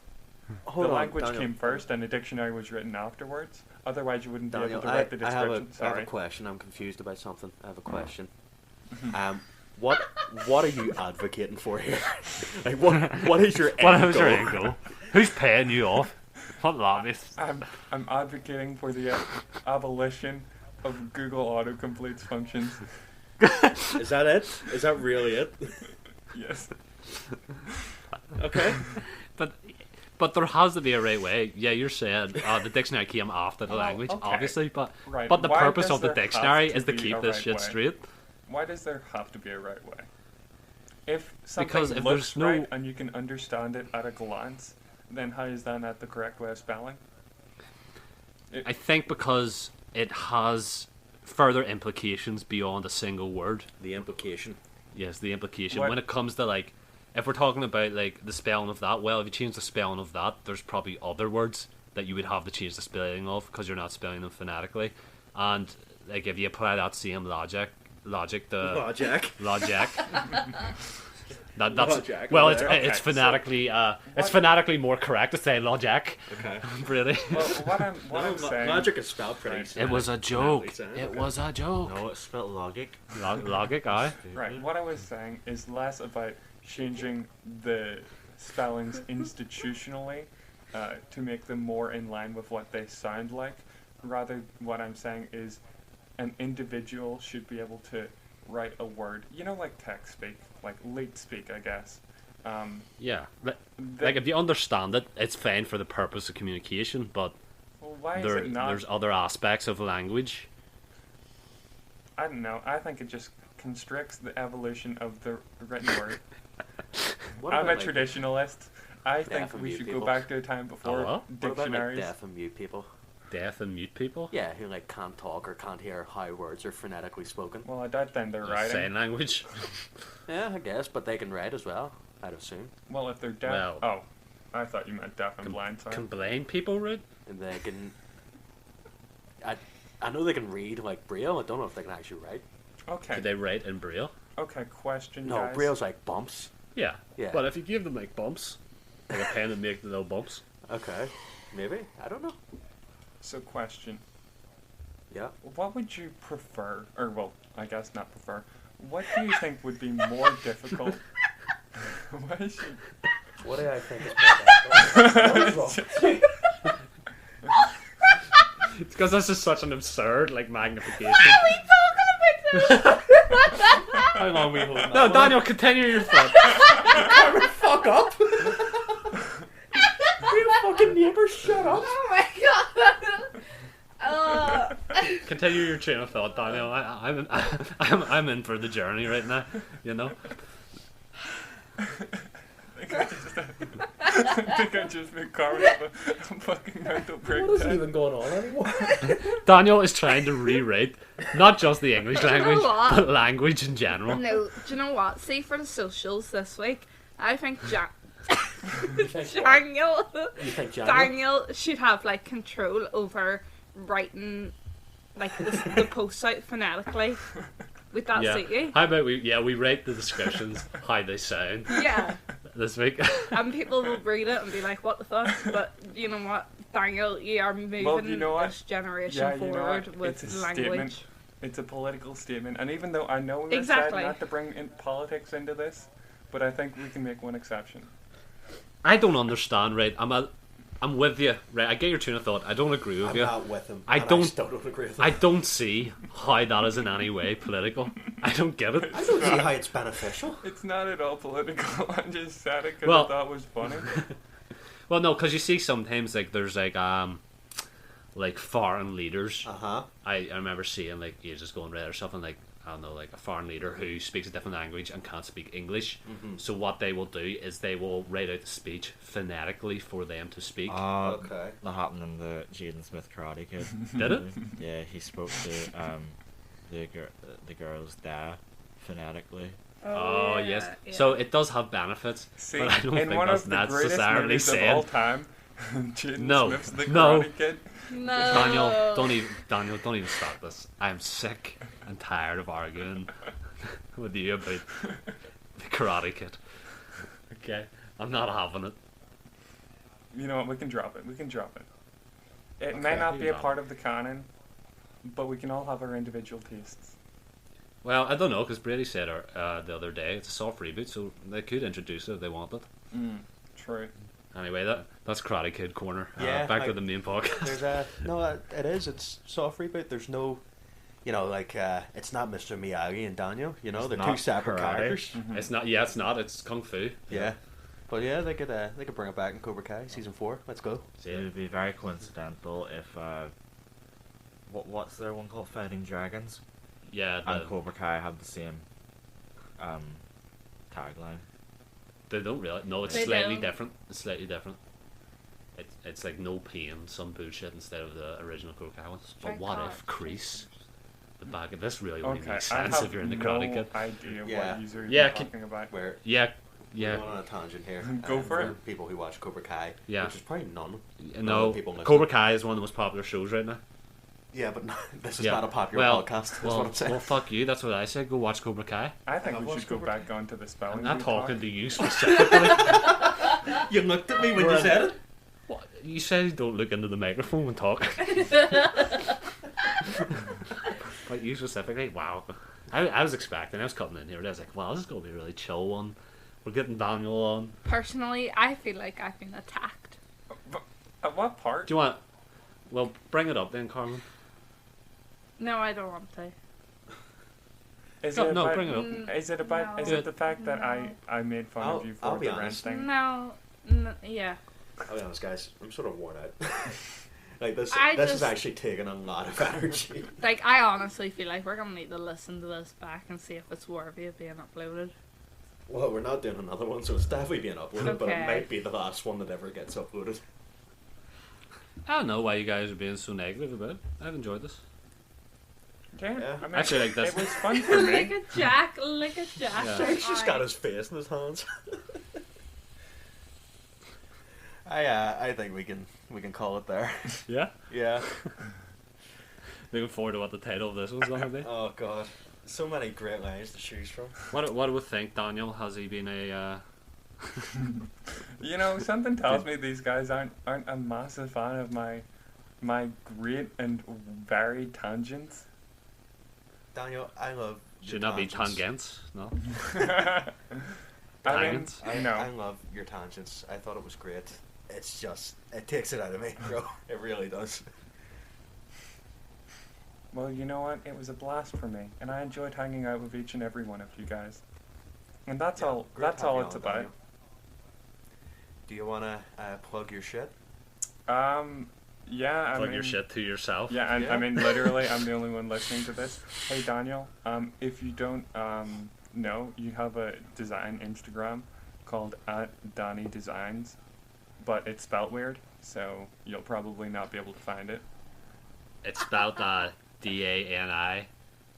Hold The on, language Daniel. came first, and a dictionary was written afterwards. Otherwise, you wouldn't be Daniel, able to write the I have description. I have Sorry. a question. I'm confused about something. I have a question. What are you advocating for here? Like, what is your What end was your goal? end goal? Who's paying you off? What lobbyist? I'm advocating for the abolition of Google autocomplete's functions. Is that it? Is that really it? Yes. Okay. But there has to be a right way. Yeah, you're saying the dictionary came after the Oh, language, okay. obviously, but Right. but the Why purpose does of the there dictionary have is to be keep a this right shit way? straight. Why does there have to be a right way? If something Because if looks there's no- right and you can understand it at a glance, then how is that not the correct way of spelling? I think because it has further implications beyond a single word. The implication. Yes, the implication. What- When it comes to, like, if we're talking about, like, the spelling of that, well, if you change the spelling of that, there's probably other words that you would have to change the spelling of because you're not spelling them phonetically. And, like, if you apply that same logic to Logic. logic, that's Logic well, over it's there. Okay, it's so phonetically it's what- phonetically more correct to say logic. Okay. Really. Well, what I'm saying. Logic is spelled pretty. Right. It was a joke. Phonetically It sound, was a joke. No, it's spelled logic. Logic, aye. Right. What I was saying is less about changing the spellings institutionally to make them more in line with what they sound like. Rather, what I'm saying is an individual should be able to write a word, like text speak, like late speak, I guess. Yeah. Like That- if you understand it, it's fine for the purpose of communication, but well, why is it not? there's other aspects of language. I don't know. I think it just constricts the evolution of the written word. What I'm a about, like, traditionalist. I deaf think and we mute should people? go back to a time before what? What about, like, dictionaries. deaf and mute people? Deaf and mute people. Yeah, who like can't talk or can't hear how words are phonetically spoken. Well, I doubt then they're writing. Sign language. Yeah, I guess, but they can write as well. I'd assume, Well, if they're deaf. Well- Oh, I thought you meant deaf and blind. Sorry. Can blind people read? and they can. I know they can read like Braille. I don't know if they can actually write. Okay. Do they write in braille? Okay. Question, No, guys. Braille's like bumps. Yeah. Yeah. But if you give them like bumps, like a pen and make the little bumps. Okay, maybe I don't know. So, question. Yeah. What would you prefer, or well, I guess not prefer. What do you think would be more difficult? What is your... What do I think is more difficult? It's because this is such an absurd like magnification. How long are we holding No, Daniel, continue your thought. Carmen, fuck up! You fucking neighbors, shut up! Oh my god. Continue your train of thought, Daniel. I'm in for the journey right now. You know. I think I just made Carmen have a fucking mental breakdown. going on anymore? Daniel is trying to rewrite not just the English Do you know language, what? but language in general. No, do you know what? See, for the socials this week, I think Daniel You think Daniel? Daniel should have like control over writing like the posts out phonetically. Would that suit you? How about we rate the descriptions how they sound Yeah. this week. And people will read it and be like, "What the fuck?" But you know what, Daniel, you are moving you know what? this generation Yeah, you know forward what? with It's a language. statement. It's a political statement, and even though I know we Exactly. said not to bring in politics into this, but I think we can make one exception. I don't understand, right? I'm with you. Right, I get your tune of thought. I don't agree with I'm you. not with him. I and don't- I still don't agree with him. I don't see how that is in any way political. I don't get it. I don't see how it's beneficial. It's not at all political. I just said it because Well- I thought it was funny. Well, no, because you see sometimes like there's like foreign leaders. I remember seeing like ages ago on Reddit or something like, I don't know, like a foreign leader who speaks a different language and can't speak English. So what they will do is they will write out the speech phonetically for them to speak. Okay. That happened in the Jaden Smith Karate Kid. Did it? Yeah, he spoke to the girl's dad phonetically. Oh, yeah, yes. yeah. So it does have benefits, See, but I don't in think one that's of the greatest necessarily movies of saying. all time, Jaden No. Smith's the No. Karate Kid. No. Daniel, don't even start this. I am sick and tired of arguing with you about the Karate Kid. Okay, I'm not having it. You know what? We can drop it. We can drop it. It may Okay, not we be can a drop part of the canon, but we can all have our individual tastes. Well, I don't know, because Brady said the other day it's a soft reboot, so they could introduce it if they wanted. True. Anyway, that's Karate Kid corner. Yeah, back to like, the main podcast. There's it is. It's soft reboot. There's no, it's not Mr. Miyagi and Daniel. They're not two separate karate. characters. It's not. Yeah, it's not. It's kung fu. Yeah, but yeah, they could bring it back in Cobra Kai season 4. Let's go. It would be very coincidental if what's their one called, Fighting Dragons, Yeah, and Cobra Kai have the same tagline. they don't really. No, it's They slightly don't. different. It's slightly different. It's like no pain, some bullshit instead of the original Cobra Kai ones. But Very what hard. if Kreese? The back of this really only Okay, makes I sense have if you're in the no Karate Kid. idea Yeah. what user Yeah, you're keep- talking about. We're Yeah, we're yeah, going on a tangent here. Go for it. People who watch Cobra Kai, Yeah. which is probably none. no. people miss Cobra it. Kai is one of the most popular shows right now. Yeah, but this is Yeah. not a popular Well, podcast. That's well, what I'm saying. well, fuck you. That's what I said. Go watch Cobra Kai. I think I've we watched should go Cobra back onto the spelling. I'm not bee talking talk. to you specifically. You looked at me when you said it. What? You said you don't look into the microphone and talk. But you specifically, wow. I was expecting, I was cutting in here, I was like, wow, this is going to be a really chill one. We're getting Daniel on. Personally, I feel like I've been attacked. At what part? Do you want, well, bring it up then, Carmen. No, I don't want to. Is No, it no, about, bring it up. Is it about? No. Is it the fact that No. I made fun I'll- of you I'll for be the rent honest. thing? No, yeah. I'll be honest, guys. I'm sort of worn out. Like this I is just- actually taking a lot of energy. Like, I honestly feel like we're gonna need to listen to this back and see if it's worthy of being uploaded. Well, we're not doing another one, so it's definitely being uploaded, but it Okay. might be the last one that ever gets uploaded. I don't know why you guys are being so negative about it. I've enjoyed this. Yeah. Yeah. I mean, Actually, like this. it was fun for Look me. at Jack, look at Jack. Yeah. Jack's just got his face in his hands. I think we can call it there. Yeah? Yeah. Looking forward to what the title of this one's going to be. Oh god, so many great lines to choose from. What do we think, Daniel? Has he been a... You know, something tells me these guys aren't a massive fan of my great and varied tangents. Daniel, I love. your Should not be tangents. tangents, no? I mean, Tangents. I love your tangents. I thought it was great. It's just it takes it out of me, bro. It really does. well, you know what? It was a blast for me, and I enjoyed hanging out with each and every one of you guys. And that's Yeah, all. great That's having all you it's on, about. Daniel. Do you wanna plug your shit? Yeah. I Plug mean, your shit to yourself. Yeah, and Yeah. I mean, literally, I'm the only one listening to this. Hey, Daniel, if you don't know, you have a design Instagram called @DonnieDesigns, but it's spelt weird, so you'll probably not be able to find it. It's spelled DANI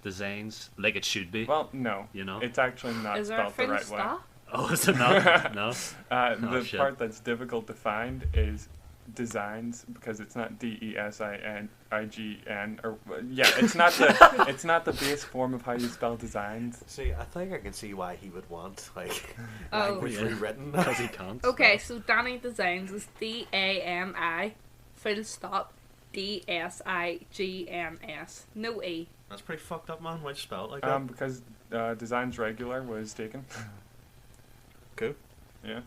designs, like it should be. Well, no, You know? it's actually not Is there a spelled the full right stop? Oh, is it not? No? way. The shit. part that's difficult to find is designs because it's not DESIGN or yeah, it's not the base form of how you spell designs. See, I think I can see why he would want Oh. language Yeah. rewritten. Because he can't. Okay, so Danny Designs is DANI, full stop, DSIGNS, no E. That's pretty fucked up, man. Why'd you spell it like that? Because designs regular was taken. Cool. Yeah.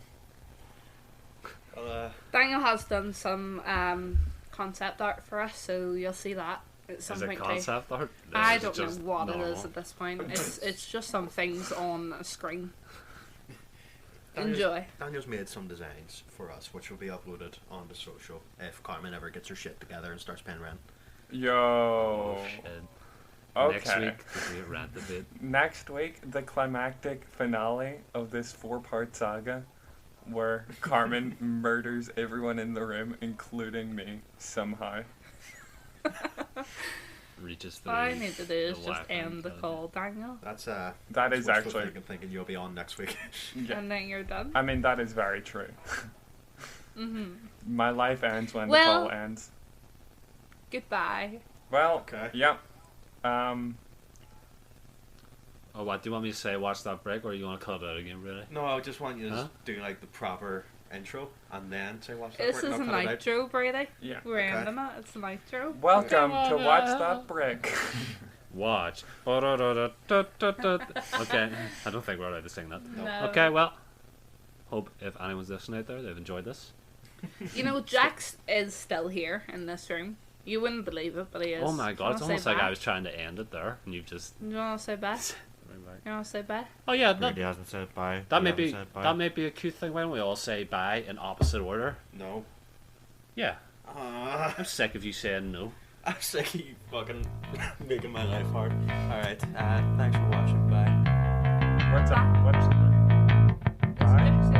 Daniel has done some concept art for us, so you'll see that at some Is it point too. concept art? I Is it don't know just what it is normal? at this point. It's just some things on a screen. Daniel's- Enjoy. Daniel's made some designs for us, which will be uploaded onto social if Carmen ever gets her shit together and starts paying rent. Yo. Oh, shit. Next Okay. week, we rant a bit. Next week, the climactic finale of this 4-part saga, where Carmen murders everyone in the room, including me, somehow. Reaches All I through need to do is the just Wi-Fi end the code. call, Daniel, That's That that's is wishful actually, thinking you'll be on next week. yeah. and then you're done. I mean, that is very true. Mhm. My life ends when Well- the call ends. Goodbye. Well, Okay. yeah. Oh, what do you want me to say? Watch that break, or you want to cut it out again, really? No, I just want you to Huh? do like the proper intro and then say what's that This word, is not an cut it out. outro, Brady. Yeah. We're Okay. ending it. It's an outro. Welcome Okay. to Watch That Brick. Watch. Okay, I don't think we're allowed to sing that. No. Okay, well, hope if anyone's listening out there, they've enjoyed this. You know, Jax is still here in this room. You wouldn't believe it, but he is. Oh my god, it's Do you wanna almost say like bye? I was trying to end it there, and you've just. You want to say bye? You want to say bye? Oh yeah, Brady hasn't said bye. that we may haven't be said bye. that may be a cute thing. Why don't we all say bye in opposite order? No. Yeah, I'm sick of you saying no. I'm sick of you fucking making my life hard. Alright, thanks for watching. Bye. What's up? What's Bye.